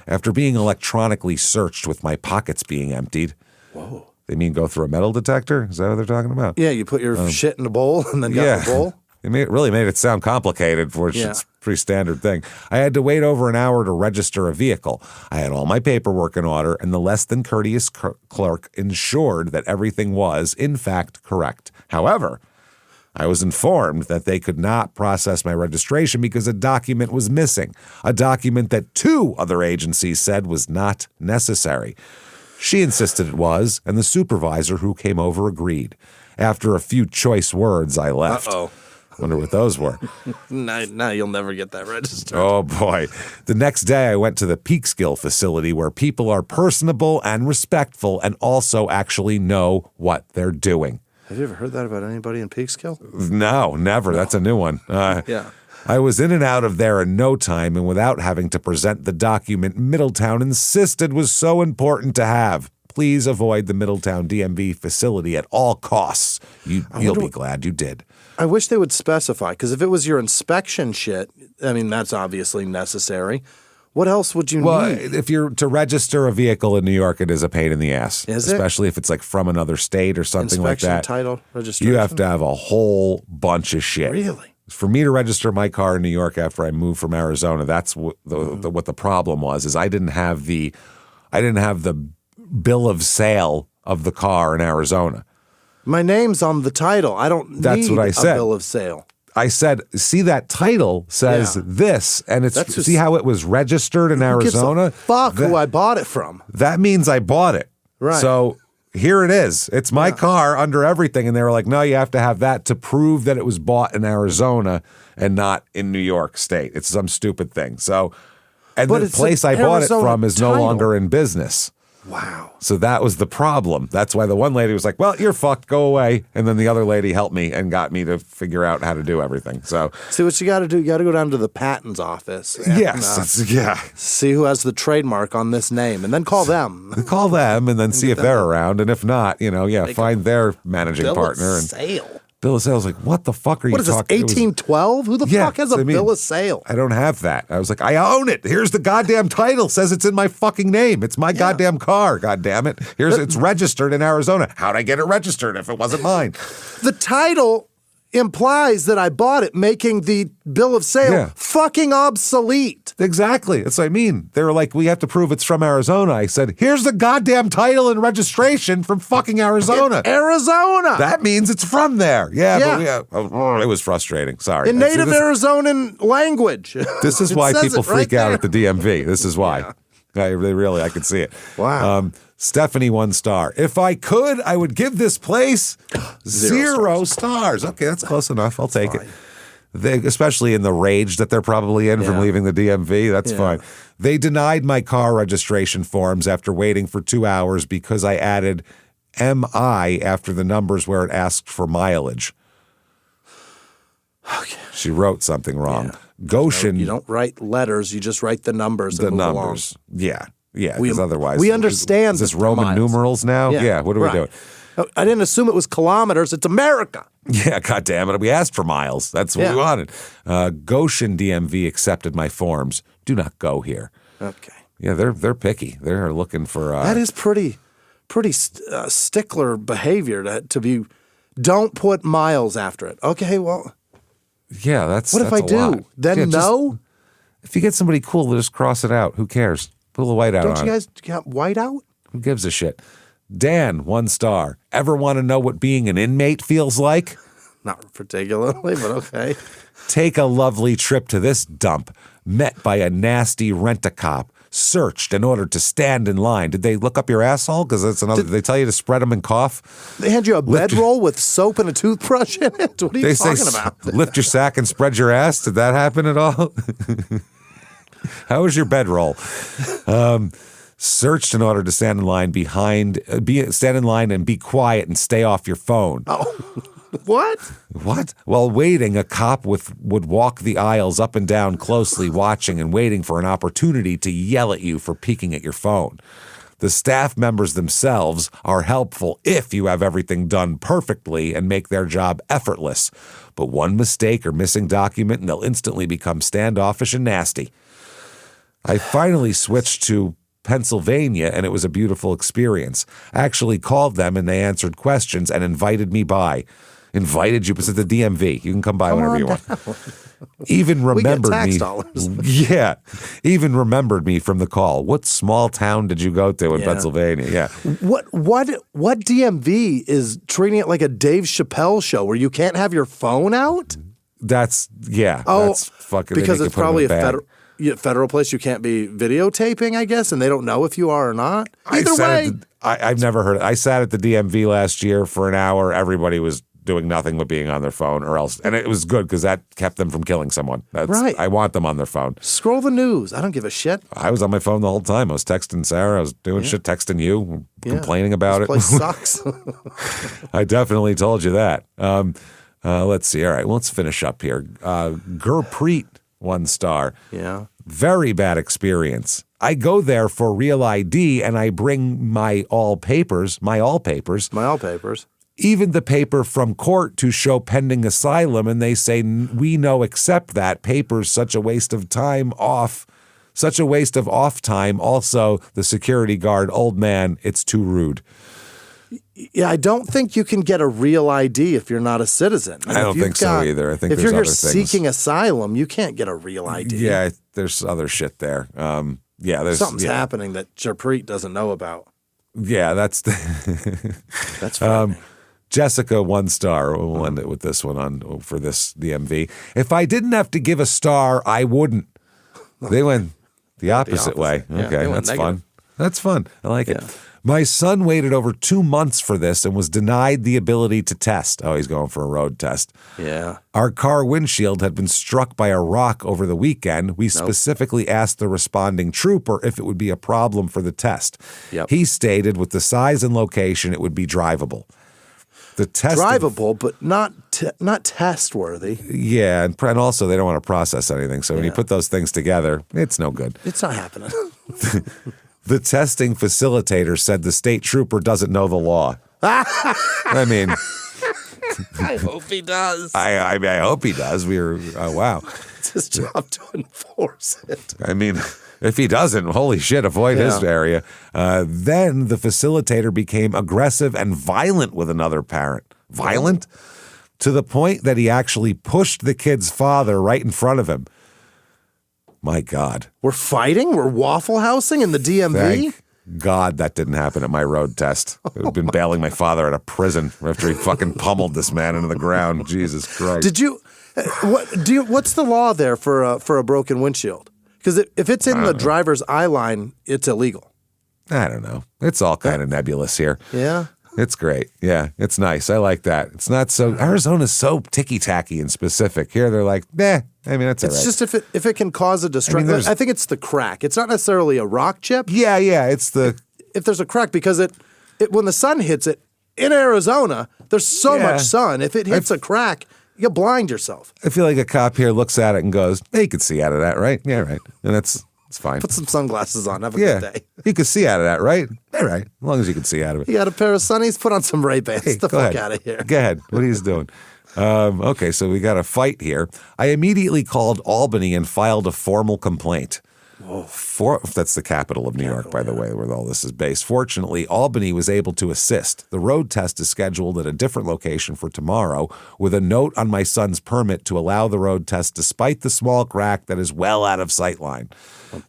[SPEAKER 1] After being electronically searched with my pockets being emptied.
[SPEAKER 2] Whoa.
[SPEAKER 1] They mean go through a metal detector? Is that what they're talking about?
[SPEAKER 2] Yeah, you put your shit in a bowl and then got the bowl.
[SPEAKER 1] It really made it sound complicated, which it's a pretty standard thing. I had to wait over an hour to register a vehicle. I had all my paperwork in order, and the less than courteous clerk ensured that everything was, in fact, correct. However, I was informed that they could not process my registration because a document was missing, a document that 2 other agencies said was not necessary. She insisted it was, and the supervisor who came over agreed. After a few choice words, I left.
[SPEAKER 2] Uh-oh.
[SPEAKER 1] Wonder what those were.
[SPEAKER 2] Now you'll never get that registered.
[SPEAKER 1] Oh, boy. The next day, I went to the Peekskill facility where people are personable and respectful and also actually know what they're doing.
[SPEAKER 2] Have you ever heard that about anybody in Peekskill?
[SPEAKER 1] No, never. No. That's a new one.
[SPEAKER 2] Yeah.
[SPEAKER 1] I was in and out of there in no time, and without having to present the document Middletown insisted was so important to have. Please avoid the Middletown DMV facility at all costs. You'll be glad you did.
[SPEAKER 2] I wish they would specify, because if it was your inspection shit, I mean, that's obviously necessary. What else would you need?
[SPEAKER 1] Well, if you're to register a vehicle in New York, it is a pain in the ass.
[SPEAKER 2] Is it?
[SPEAKER 1] Especially if it's like from another state or something like that.
[SPEAKER 2] Title, registration?
[SPEAKER 1] You have to have a whole bunch of shit.
[SPEAKER 2] Really?
[SPEAKER 1] For me to register my car in New York after I moved from Arizona, that's what the problem was. Is I didn't have the bill of sale of the car in Arizona.
[SPEAKER 2] My name's on the title. I don't need
[SPEAKER 1] what I said.
[SPEAKER 2] A bill of sale.
[SPEAKER 1] I said, see that title says this, and see how it was registered in Arizona?
[SPEAKER 2] Fuck who I bought it from.
[SPEAKER 1] That means I bought it.
[SPEAKER 2] Right.
[SPEAKER 1] So here it is. It's my car under everything. And they were like, no, you have to have that to prove that it was bought in Arizona and not in New York State. It's some stupid thing. So, and the place I bought it from is no longer in business.
[SPEAKER 2] Wow.
[SPEAKER 1] So that was the problem. That's why the one lady was like, well, you're fucked, go away. And then the other lady helped me and got me to figure out how to do everything. So
[SPEAKER 2] see what you got to do. You got to go down to the patents office. And, see who has the trademark on this name and then call them.
[SPEAKER 1] Call them and then see if they're around. And if not, find their managing partner.
[SPEAKER 2] Sale.
[SPEAKER 1] Bill of sale is like, what the fuck are you talking about?
[SPEAKER 2] What is this, 1812? Who the fuck has a bill of sale?
[SPEAKER 1] I don't have that. I was like, I own it. Here's the goddamn title. Says it's in my fucking name. It's my goddamn car. God damn it. It's registered in Arizona. How'd I get it registered if it wasn't mine?
[SPEAKER 2] The title implies that I bought it, making the bill of sale fucking obsolete.
[SPEAKER 1] Exactly. That's what I mean. They were like, we have to prove it's from Arizona. I said, here's the goddamn title and registration from fucking Arizona.
[SPEAKER 2] Arizona.
[SPEAKER 1] That means it's from there. But it was frustrating. Sorry.
[SPEAKER 2] In native Arizonan language.
[SPEAKER 1] This is why people freak out at the DMV. This is why. I could see it.
[SPEAKER 2] Wow.
[SPEAKER 1] Stephanie, 1 star. If I could, I would give this place 0 stars. Okay, that's close enough. I'll take it. Especially in the rage that they're probably in from leaving the DMV. That's fine. They denied my car registration forms after waiting for 2 hours because I added MI after the numbers where it asked for mileage.
[SPEAKER 2] Okay.
[SPEAKER 1] She wrote something wrong. Goshen.
[SPEAKER 2] You don't write letters. You just write the numbers.
[SPEAKER 1] The numbers. Along. Yeah, because otherwise.
[SPEAKER 2] We understand.
[SPEAKER 1] Is this Roman numerals now? Yeah, what are we doing?
[SPEAKER 2] I didn't assume it was kilometers. It's America.
[SPEAKER 1] Yeah, God damn it. We asked for miles. That's what we wanted. Goshen DMV accepted my forms. Do not go here.
[SPEAKER 2] Okay.
[SPEAKER 1] Yeah, they're picky. They're looking for.
[SPEAKER 2] That is pretty stickler behavior to be. Don't put miles after it. Okay, well.
[SPEAKER 1] Yeah, that's.
[SPEAKER 2] What if I do?
[SPEAKER 1] Lot.
[SPEAKER 2] Then
[SPEAKER 1] yeah,
[SPEAKER 2] no.
[SPEAKER 1] If you get somebody cool, just cross it out. Who cares? Put a little white out
[SPEAKER 2] Don't
[SPEAKER 1] on
[SPEAKER 2] you
[SPEAKER 1] it.
[SPEAKER 2] guys got white out?
[SPEAKER 1] Who gives a shit? Dan, 1 star. Ever want to know what being an inmate feels like?
[SPEAKER 2] Not particularly, but okay.
[SPEAKER 1] Take a lovely trip to this dump. Met by a nasty rent-a-cop. Searched in order to stand in line. Did they look up your asshole? Because that's another. Did they tell you to spread them and cough?
[SPEAKER 2] They hand you a bedroll with soap and a toothbrush in it? What are you talking about?
[SPEAKER 1] Lift your sack and spread your ass. Did that happen at all? How was your bedroll? Searched in order to stand in line stand in line and be quiet and stay off your phone.
[SPEAKER 2] Oh, what?
[SPEAKER 1] What? While waiting, a cop would walk the aisles up and down closely, watching and waiting for an opportunity to yell at you for peeking at your phone. The staff members themselves are helpful if you have everything done perfectly and make their job effortless. But one mistake or missing document and they'll instantly become standoffish and nasty. I finally switched to Pennsylvania, and it was a beautiful experience. I actually called them, and they answered questions and invited me by. Invited you, but it's at the DMV. You can come by whenever you want. Even remembered
[SPEAKER 2] we get tax
[SPEAKER 1] me.
[SPEAKER 2] dollars.
[SPEAKER 1] Yeah. Even remembered me from the call. What small town did you go to in Pennsylvania? Yeah.
[SPEAKER 2] What DMV is treating it like a Dave Chappelle show where you can't have your phone out?
[SPEAKER 1] That's fucking
[SPEAKER 2] because it's probably a federal place you can't be videotaping, I guess, and they don't know if you are or not. Either way.
[SPEAKER 1] I've never heard it. I sat at the DMV last year for an hour. Everybody was doing nothing but being on their phone or else. And it was good because that kept them from killing someone.
[SPEAKER 2] Right.
[SPEAKER 1] I want them on their phone.
[SPEAKER 2] Scroll the news. I don't give a shit.
[SPEAKER 1] I was on my phone the whole time. I was texting Sarah. I was doing shit, texting you, complaining about it.
[SPEAKER 2] This place sucks.
[SPEAKER 1] I definitely told you that. Let's see. All right, well, let's finish up here. Gurpreet, 1 star.
[SPEAKER 2] Yeah.
[SPEAKER 1] Very bad experience. I go there for real ID and I bring my all papers. Even the paper from court to show pending asylum, and they say, we no accept that. Paper's such a waste of time off. Such a waste of off time. Also, the security guard, old man, it's too rude.
[SPEAKER 2] Yeah, I don't think you can get a real ID if you're not a citizen.
[SPEAKER 1] I don't think so either. I think
[SPEAKER 2] if
[SPEAKER 1] there's
[SPEAKER 2] you're
[SPEAKER 1] other things.
[SPEAKER 2] Seeking asylum, you can't get a real ID.
[SPEAKER 1] Yeah, there's other shit there. There's
[SPEAKER 2] something's happening that Gurpreet doesn't know about.
[SPEAKER 1] Yeah, that's
[SPEAKER 2] funny.
[SPEAKER 1] Jessica, 1 star. We'll end it with this one for this DMV. If I didn't have to give a star, I wouldn't. They went the opposite way.
[SPEAKER 2] Yeah,
[SPEAKER 1] okay, that's
[SPEAKER 2] negative.
[SPEAKER 1] fun. That's fun. I like it. My son waited over 2 months for this and was denied the ability to test. Oh, he's going for a road test.
[SPEAKER 2] Yeah.
[SPEAKER 1] Our car windshield had been struck by a rock over the weekend. We specifically asked the responding trooper if it would be a problem for the test.
[SPEAKER 2] Yep.
[SPEAKER 1] He stated with the size and location, it would be drivable. The test
[SPEAKER 2] drivable, but not test worthy.
[SPEAKER 1] Yeah, and also they don't want to process anything. So when you put those things together, it's no good.
[SPEAKER 2] It's not happening.
[SPEAKER 1] The testing facilitator said the state trooper doesn't know the law. I mean,
[SPEAKER 2] I hope he does.
[SPEAKER 1] I hope he does. Wow.
[SPEAKER 2] It's his job to enforce it.
[SPEAKER 1] I mean, if he doesn't, holy shit, avoid his area. Then the facilitator became aggressive and violent with another parent. Violent? To the point that he actually pushed the kid's father right in front of him. My God.
[SPEAKER 2] We're fighting? We're Waffle Housing in the DMV?
[SPEAKER 1] Thank God that didn't happen at my road test. I've been bailing my father out of prison after he fucking pummeled this man into the ground. Jesus Christ.
[SPEAKER 2] Did you? What's the law there for a broken windshield? Because if it's in the driver's eye line, it's illegal.
[SPEAKER 1] I don't know. It's all kind of nebulous here.
[SPEAKER 2] Yeah.
[SPEAKER 1] It's great. Yeah, it's nice. I like that. It's not so. Arizona's so ticky-tacky and specific. Here they're like, I mean, that's all right.
[SPEAKER 2] It's just if it can cause a distraction. I think it's the crack. It's not necessarily a rock chip.
[SPEAKER 1] Yeah. It's the
[SPEAKER 2] if there's a crack because it when the sun hits it in Arizona, there's so much sun. If it hits a crack, you blind yourself.
[SPEAKER 1] I feel like a cop here looks at it and goes, "Hey, you can see out of that, right? Yeah, right." And it's fine.
[SPEAKER 2] Put some sunglasses on. Have a good day.
[SPEAKER 1] You can see out of that, right? All right. As long as you can see out of it.
[SPEAKER 2] You got a pair of sunnies? Put on some Ray-Bans. Get the fuck out of here.
[SPEAKER 1] Go ahead. What are you doing? Okay, so we got a fight here. I immediately called Albany and filed a formal complaint. That's the capital of New York, by the way, where all this is based. Fortunately, Albany was able to assist. The road test is scheduled at a different location for tomorrow, with a note on my son's permit to allow the road test despite the small crack that is well out of sightline.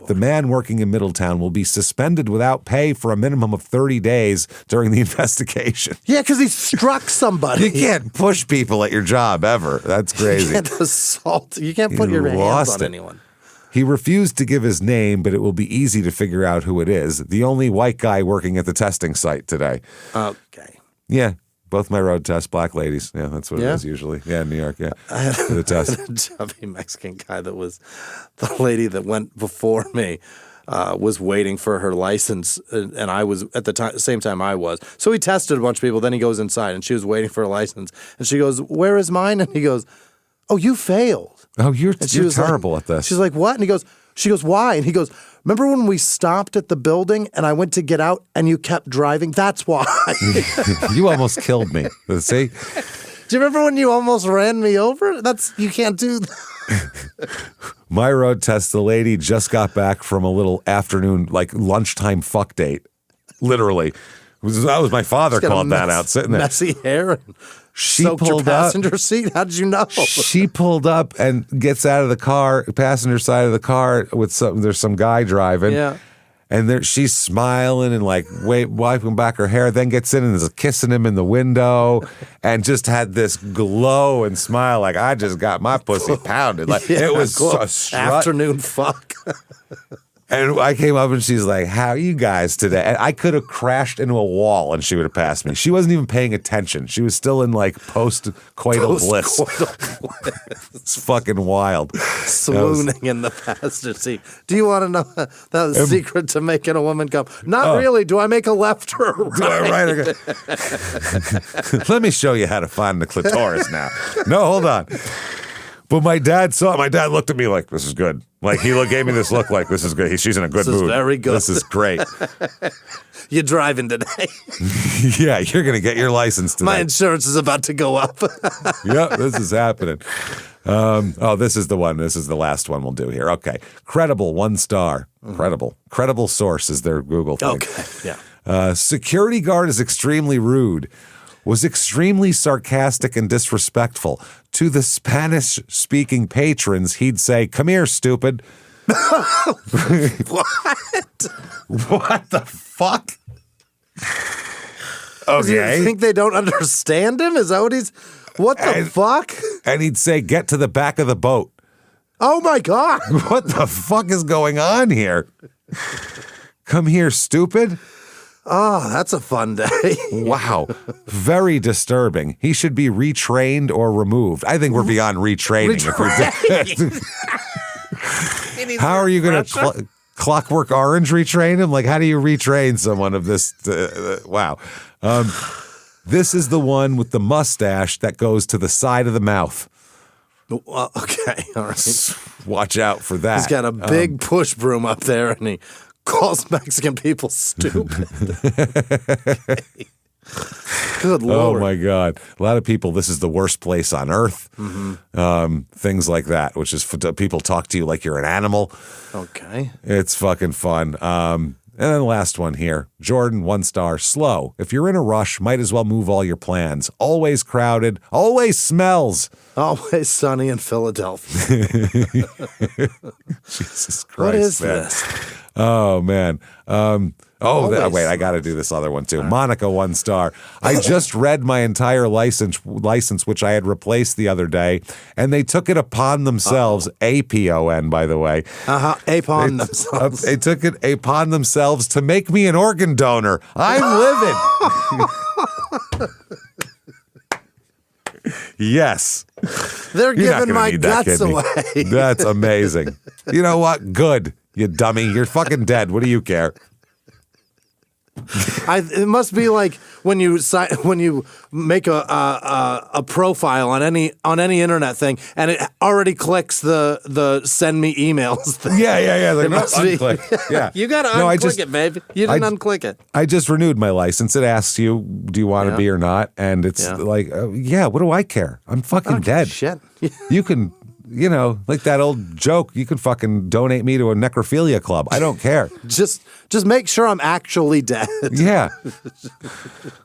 [SPEAKER 1] The man working in Middletown will be suspended without pay for a minimum of 30 days during the investigation.
[SPEAKER 2] Yeah, because he struck somebody.
[SPEAKER 1] You can't push people at your job ever. That's crazy.
[SPEAKER 2] You can't assault. You can't put your hands on anyone.
[SPEAKER 1] He refused to give his name, but it will be easy to figure out who it is. The only white guy working at the testing site today.
[SPEAKER 2] Okay.
[SPEAKER 1] Yeah. Both my road tests, black ladies. Yeah, that's what it is usually. Yeah, in New York, yeah. For the test.
[SPEAKER 2] A chubby Mexican guy that was the lady that went before me was waiting for her license, and I was at the same time I was. So he tested a bunch of people, then he goes inside, and she was waiting for her license. And she goes, "Where is mine?" And he goes, "Oh, you failed."
[SPEAKER 1] Oh, you're terrible at this.
[SPEAKER 2] She's like, "What?" And she goes, "Why?" And he goes, "Remember when we stopped at the building and I went to get out and you kept driving? That's why."
[SPEAKER 1] You almost killed me. See?
[SPEAKER 2] Do you remember when you almost ran me over? You can't do that.
[SPEAKER 1] My road test, the lady just got back from a little afternoon, like lunchtime fuck date. Literally. That was my father called that out, sitting there.
[SPEAKER 2] Messy hair and
[SPEAKER 1] she
[SPEAKER 2] soaked
[SPEAKER 1] pulled
[SPEAKER 2] your passenger seat. How did you know?
[SPEAKER 1] She pulled up and gets out of the car, passenger side of the car, there's some guy driving.
[SPEAKER 2] Yeah.
[SPEAKER 1] And she's smiling and like wiping back her hair, then gets in and is kissing him in the window and just had this glow and smile like, I just got my pussy pounded. Like it was a strut.
[SPEAKER 2] Afternoon fuck.
[SPEAKER 1] And I came up and she's like, "How are you guys today?" And I could have crashed into a wall and she would have passed me. She wasn't even paying attention. She was still in like post-coital bliss. It's fucking wild.
[SPEAKER 2] Swooning in the passenger seat. Do you want to know the secret to making a woman come? Not really. Do I make a left or a right?
[SPEAKER 1] Do I right? Let me show you how to find the clitoris now. No, hold on. But my dad saw it. My dad looked at me like, "This is good." Like he gave me this look like, "This is good. She's in a good mood.
[SPEAKER 2] This is very good.
[SPEAKER 1] This is great."
[SPEAKER 2] You're driving today.
[SPEAKER 1] Yeah, you're going to get your license today.
[SPEAKER 2] My insurance is about to go up.
[SPEAKER 1] Yep, this is happening. This is the one. This is the last one we'll do here. Okay. Credible, 1 star. Credible source is their Google thing.
[SPEAKER 2] Okay, yeah.
[SPEAKER 1] Security guard is extremely rude. Was extremely sarcastic and disrespectful. To the Spanish-speaking patrons, he'd say, "Come here, stupid."
[SPEAKER 2] What?
[SPEAKER 1] What the fuck?
[SPEAKER 2] Do you think they don't understand him? Is that what what the fuck?
[SPEAKER 1] And he'd say, "Get to the back of the boat."
[SPEAKER 2] Oh my God.
[SPEAKER 1] What the fuck is going on here? "Come here, stupid."
[SPEAKER 2] Oh, that's a fun day.
[SPEAKER 1] Wow. Very disturbing. He should be retrained or removed. I think we're beyond retraining. How are you going to Clockwork Orange retrain him? Like, how do you retrain someone of this? Wow. This is the one with the mustache that goes to the side of the mouth.
[SPEAKER 2] Well, okay. All right.
[SPEAKER 1] Watch out for that.
[SPEAKER 2] He's got a big push broom up there and he calls Mexican people stupid. Good Lord.
[SPEAKER 1] Oh, my God. A lot of people, this is the worst place on earth. Mm-hmm. Things like that, which is people talk to you like you're an animal.
[SPEAKER 2] Okay.
[SPEAKER 1] It's fucking fun. And then the last one here. Jordan, 1 star. Slow. If you're in a rush, might as well move all your plans. Always crowded. Always smells.
[SPEAKER 2] Always sunny in Philadelphia.
[SPEAKER 1] Jesus Christ.
[SPEAKER 2] What is
[SPEAKER 1] man.
[SPEAKER 2] this?
[SPEAKER 1] Oh, man. Wait, I got to do this other one too. Monica, 1 star. I just read my entire license, which I had replaced the other day, and they took it upon themselves, APON, by the way.
[SPEAKER 2] Upon themselves.
[SPEAKER 1] They took it upon themselves to make me an organ donor. I'm livid. Yes.
[SPEAKER 2] They're giving my guts away.
[SPEAKER 1] That's amazing. You know what? Good. You dummy. You're fucking dead. What do you care?
[SPEAKER 2] It must be like when you make a profile on any internet thing, and it already clicks the send me emails thing.
[SPEAKER 1] Yeah.
[SPEAKER 2] It must be.
[SPEAKER 1] Yeah.
[SPEAKER 2] You got to unclick it, babe. You didn't unclick it.
[SPEAKER 1] I just renewed my license. It asks you, do you want to be or not? And it's like, what do I care? I'm fucking dead.
[SPEAKER 2] Shit.
[SPEAKER 1] You can you know, like that old joke, you can fucking donate me to a necrophilia club. I don't care.
[SPEAKER 2] Just make sure I'm actually dead.
[SPEAKER 1] Yeah.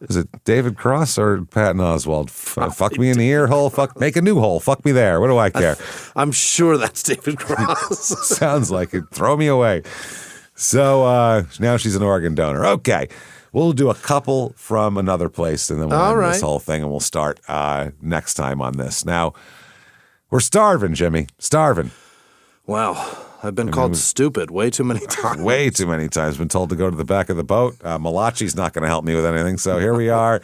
[SPEAKER 1] Is it David Cross or Patton Oswalt? Fuck me in the ear hole. Make a new hole. Fuck me there. What do I care?
[SPEAKER 2] I'm sure that's David Cross.
[SPEAKER 1] Sounds like it. Throw me away. So now she's an organ donor. Okay. We'll do a couple from another place, and then we'll end this whole thing, and we'll start next time on this. Now, we're starving, Jimmy. Starving.
[SPEAKER 2] Wow. I've been called stupid way too many times.
[SPEAKER 1] Way too many times. Been told to go to the back of the boat. Malachi's not going to help me with anything, so here we are.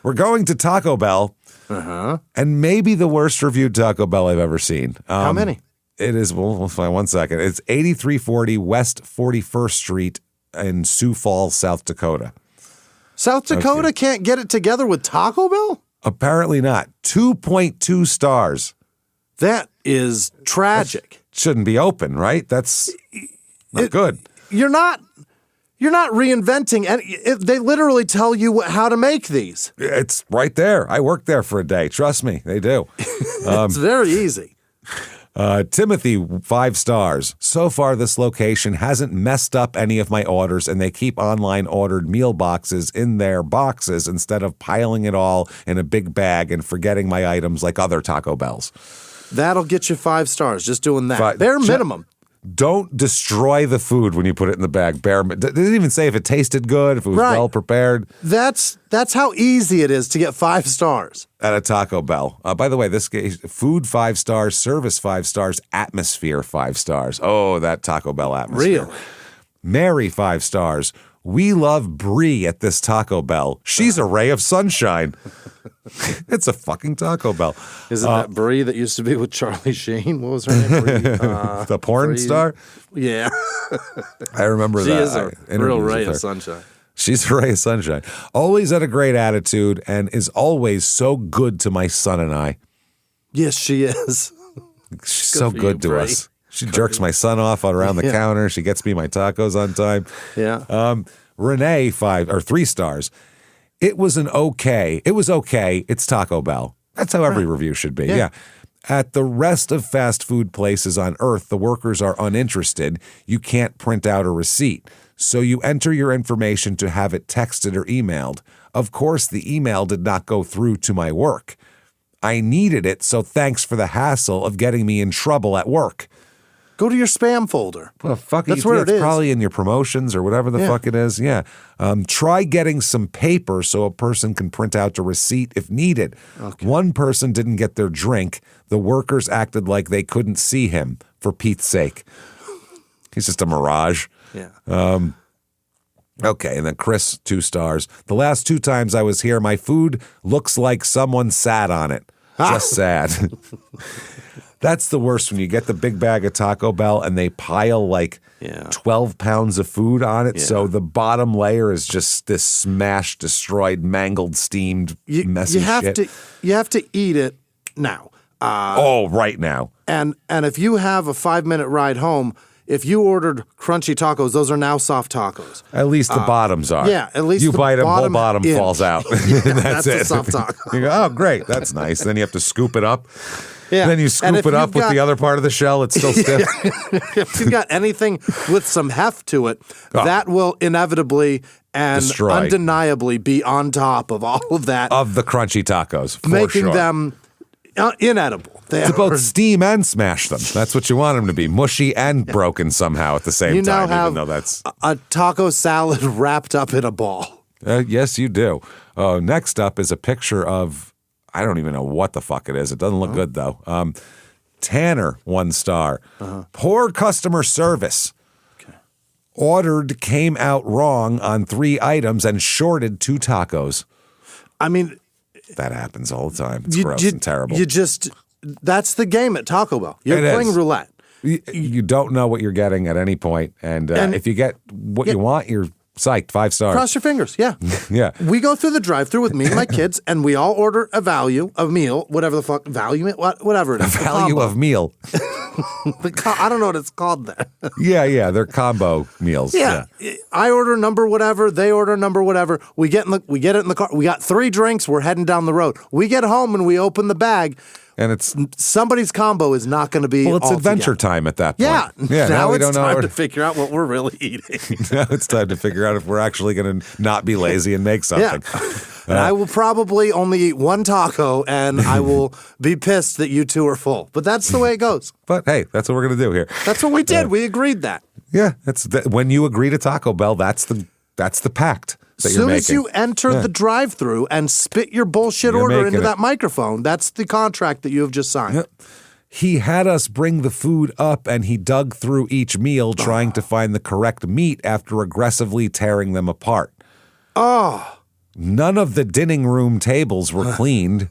[SPEAKER 1] We're going to Taco Bell, and maybe the worst reviewed Taco Bell I've ever seen.
[SPEAKER 2] How many?
[SPEAKER 1] It is, we'll find 1 second. It's 8340 West 41st Street in Sioux Falls, South Dakota.
[SPEAKER 2] South Dakota can't get it together with Taco Bell?
[SPEAKER 1] Apparently not. 2.2 stars.
[SPEAKER 2] That is tragic.
[SPEAKER 1] Shouldn't be open, right? That's not good.
[SPEAKER 2] You're not reinventing any. They literally tell you how to make these.
[SPEAKER 1] It's right there. I worked there for a day. Trust me, they do.
[SPEAKER 2] It's very easy.
[SPEAKER 1] Timothy, 5 stars. So far, this location hasn't messed up any of my orders, and they keep online ordered meal boxes in their boxes instead of piling it all in a big bag and forgetting my items like other Taco Bells.
[SPEAKER 2] That'll get you 5 stars, just doing that. Bare minimum.
[SPEAKER 1] Don't destroy the food when you put it in the bag. They didn't even say if it tasted good, if it was well prepared.
[SPEAKER 2] That's how easy it is to get 5 stars.
[SPEAKER 1] At a Taco Bell. By the way, this food 5 stars, service 5 stars, atmosphere 5 stars. Oh, that Taco Bell atmosphere.
[SPEAKER 2] Really?
[SPEAKER 1] Mary 5 stars. We love Brie at this Taco Bell. She's a ray of sunshine. It's a fucking Taco Bell.
[SPEAKER 2] Isn't that Brie that used to be with Charlie Sheen? What was her name? Brie,
[SPEAKER 1] the porn star?
[SPEAKER 2] Yeah.
[SPEAKER 1] I remember
[SPEAKER 2] she
[SPEAKER 1] that.
[SPEAKER 2] She is a real ray of sunshine.
[SPEAKER 1] She's a ray of sunshine. Always had a great attitude and is always so good to my son and I.
[SPEAKER 2] Yes, she is.
[SPEAKER 1] She's so good to us. She jerks my son off around the counter. She gets me my tacos on time.
[SPEAKER 2] Yeah.
[SPEAKER 1] Renee, 3 stars. It was okay. It's Taco Bell. That's how every review should be. Yeah. At the rest of fast food places on earth, the workers are uninterested. You can't print out a receipt. So you enter your information to have it texted or emailed. Of course, the email did not go through to my work. I needed it, so thanks for the hassle of getting me in trouble at work.
[SPEAKER 2] Go to your spam folder.
[SPEAKER 1] Well, fuck
[SPEAKER 2] That's where it is.
[SPEAKER 1] It's probably in your promotions or whatever the fuck it is. Yeah. Try getting some paper so a person can print out the receipt if needed. Okay. One person didn't get their drink. The workers acted like they couldn't see him, for Pete's sake. He's just a mirage.
[SPEAKER 2] Yeah.
[SPEAKER 1] Okay, and then Chris, 2 stars. The last 2 times I was here, my food looks like someone sat on it. Just sad. That's the worst when you get the big bag of Taco Bell and they pile like 12 pounds of food on it. Yeah. So the bottom layer is just this smashed, destroyed, mangled, steamed, messy shit.
[SPEAKER 2] You have to eat it now.
[SPEAKER 1] Right now.
[SPEAKER 2] And if you have a 5-minute ride home, if you ordered crunchy tacos, those are now soft tacos.
[SPEAKER 1] At least the bottoms are.
[SPEAKER 2] Yeah, at least
[SPEAKER 1] you
[SPEAKER 2] the
[SPEAKER 1] bite them, whole
[SPEAKER 2] bottom
[SPEAKER 1] bottom
[SPEAKER 2] inch.
[SPEAKER 1] falls out.
[SPEAKER 2] That's
[SPEAKER 1] it.
[SPEAKER 2] a soft taco.
[SPEAKER 1] You go, oh, great, that's nice. Then you have to scoop it up.
[SPEAKER 2] Yeah.
[SPEAKER 1] Then you scoop it up with the other part of the shell. It's still stiff.
[SPEAKER 2] If you've got anything with some heft to it, that will inevitably and undeniably be on top of all of that.
[SPEAKER 1] Of the crunchy tacos, for
[SPEAKER 2] making them inedible.
[SPEAKER 1] To both steam and smash them. That's what you want them to be. Mushy and broken somehow at the same
[SPEAKER 2] you
[SPEAKER 1] time,
[SPEAKER 2] now have
[SPEAKER 1] even though that's
[SPEAKER 2] a taco salad wrapped up in a ball.
[SPEAKER 1] Yes, you do. Next up is a picture of, I don't even know what the fuck it is. It doesn't look good, though. Tanner, 1 star. Poor customer service.
[SPEAKER 2] Okay.
[SPEAKER 1] Ordered, came out wrong on 3 items and shorted 2 tacos.
[SPEAKER 2] I mean,
[SPEAKER 1] that happens all the time. It's gross and terrible.
[SPEAKER 2] That's the game at Taco Bell. You're playing roulette.
[SPEAKER 1] You don't know what you're getting at any point. And if you get what you want, you're psyched. 5 stars.
[SPEAKER 2] Cross your fingers. Yeah.
[SPEAKER 1] Yeah.
[SPEAKER 2] We go through the drive-thru with me and my kids, and we all order a meal, whatever the fuck, whatever it is.
[SPEAKER 1] A value of meal.
[SPEAKER 2] I don't know what it's called there.
[SPEAKER 1] Yeah. They're combo meals.
[SPEAKER 2] Yeah. I order number whatever. They order number whatever. We get it in the car. We got 3 drinks. We're heading down the road. We get home and we open the bag.
[SPEAKER 1] And it's
[SPEAKER 2] somebody's combo is not going to be.
[SPEAKER 1] Well, it's
[SPEAKER 2] all
[SPEAKER 1] adventure
[SPEAKER 2] together.
[SPEAKER 1] time at that point.
[SPEAKER 2] Yeah. Now
[SPEAKER 1] we
[SPEAKER 2] it's
[SPEAKER 1] don't know
[SPEAKER 2] time to figure out what we're really eating.
[SPEAKER 1] Now it's time to figure out if we're actually going to not be lazy and make something.
[SPEAKER 2] And I will probably only eat one taco, and I will be pissed that you two are full. But that's the way it goes.
[SPEAKER 1] But hey, that's what we're going to do here.
[SPEAKER 2] That's what we did. We agreed that.
[SPEAKER 1] Yeah, when you agree to Taco Bell, that's the pact.
[SPEAKER 2] As soon as you enter the drive-thru and spit your bullshit order into that microphone, that's the contract that you have just signed.
[SPEAKER 1] Yep. He had us bring the food up, and he dug through each meal trying to find the correct meat after aggressively tearing them apart.
[SPEAKER 2] Oh.
[SPEAKER 1] None of the dining room tables were cleaned.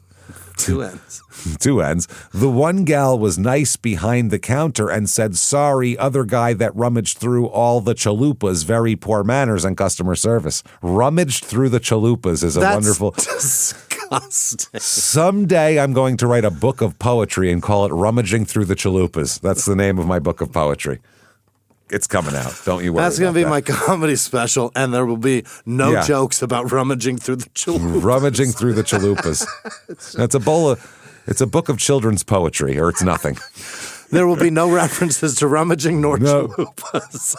[SPEAKER 2] Two ends.
[SPEAKER 1] Two ends. The one gal was nice behind the counter and said, sorry, other guy that rummaged through all the chalupas, very poor manners and customer service. Rummaged through the chalupas is wonderful.
[SPEAKER 2] Disgusting.
[SPEAKER 1] Someday I'm going to write a book of poetry and call it Rummaging Through the Chalupas. That's the name of my book of poetry. It's coming out. Don't you worry.
[SPEAKER 2] That's going to be my comedy special, and there will be no jokes about rummaging through the chalupas.
[SPEAKER 1] Rummaging through the chalupas. It's a book of children's poetry, or it's nothing.
[SPEAKER 2] There will be no references to rummaging nor chalupas.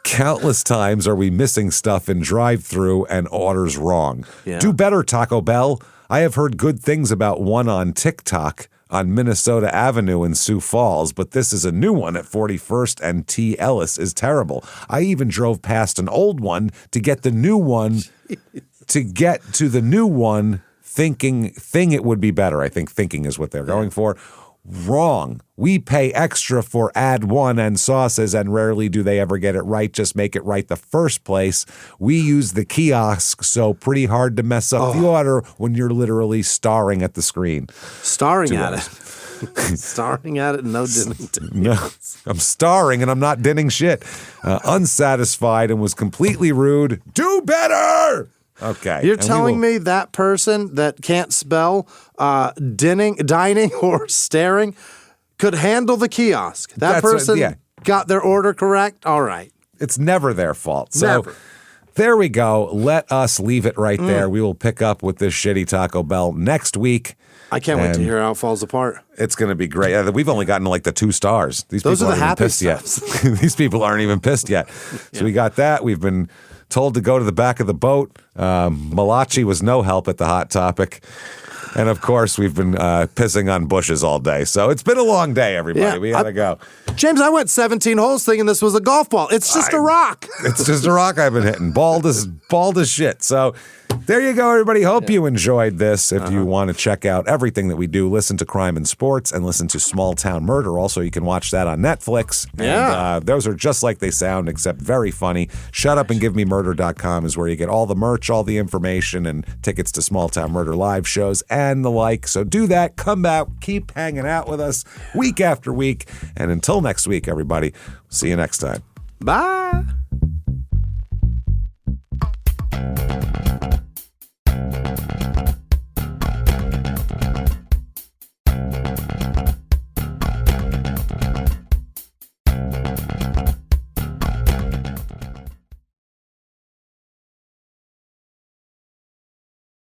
[SPEAKER 1] Countless times are we missing stuff in drive-thru and orders wrong.
[SPEAKER 2] Yeah.
[SPEAKER 1] Do better, Taco Bell. I have heard good things about one on TikTok on Minnesota Avenue in Sioux Falls, but this is a new one at 41st and T. Ellis is terrible. I even drove past an old one to get the new one, thinking it would be better. I think thinking is what they're going for. Wrong. We pay extra for add one and sauces, and rarely do they ever get it right. Just make it right the first place. We use the kiosk, so pretty hard to mess up the order when you're literally staring at the screen.
[SPEAKER 2] Staring at it. Staring at it, no dinning.
[SPEAKER 1] No, I'm starring and I'm not dinning shit. Unsatisfied and was completely rude. Do better! Okay.
[SPEAKER 2] You're telling me that person that can't spell dining or staring could handle the kiosk? That person got their order correct? All right.
[SPEAKER 1] It's never their fault. So
[SPEAKER 2] never.
[SPEAKER 1] There we go. Let us leave it right there. We will pick up with this shitty Taco Bell next week.
[SPEAKER 2] I can't wait to hear how it falls apart.
[SPEAKER 1] It's going to be great. We've only gotten to like the 2 stars.
[SPEAKER 2] Those are the happy yet.
[SPEAKER 1] These people aren't even pissed yet. So we got that. We've been told to go to the back of the boat. Malachi was no help at the Hot Topic. And, of course, we've been pissing on bushes all day. So it's been a long day, everybody.
[SPEAKER 2] Yeah,
[SPEAKER 1] we got to go.
[SPEAKER 2] James, I went 17 holes thinking this was a golf ball. It's just a rock.
[SPEAKER 1] It's just a rock I've been hitting. Bald as shit. So there you go, everybody. Hope you enjoyed this. If you want to check out everything that we do, listen to Crime and Sports and listen to Small Town Murder. Also, you can watch that on Netflix.
[SPEAKER 2] Yeah.
[SPEAKER 1] And those are just like they sound, except very funny. ShutUpAndGiveMeMurder.com is where you get all the merch, all the information, and tickets to Small Town Murder live shows and the like. So do that. Come back. Keep hanging out with us week after week. And until next week, everybody, see you next time.
[SPEAKER 2] Bye.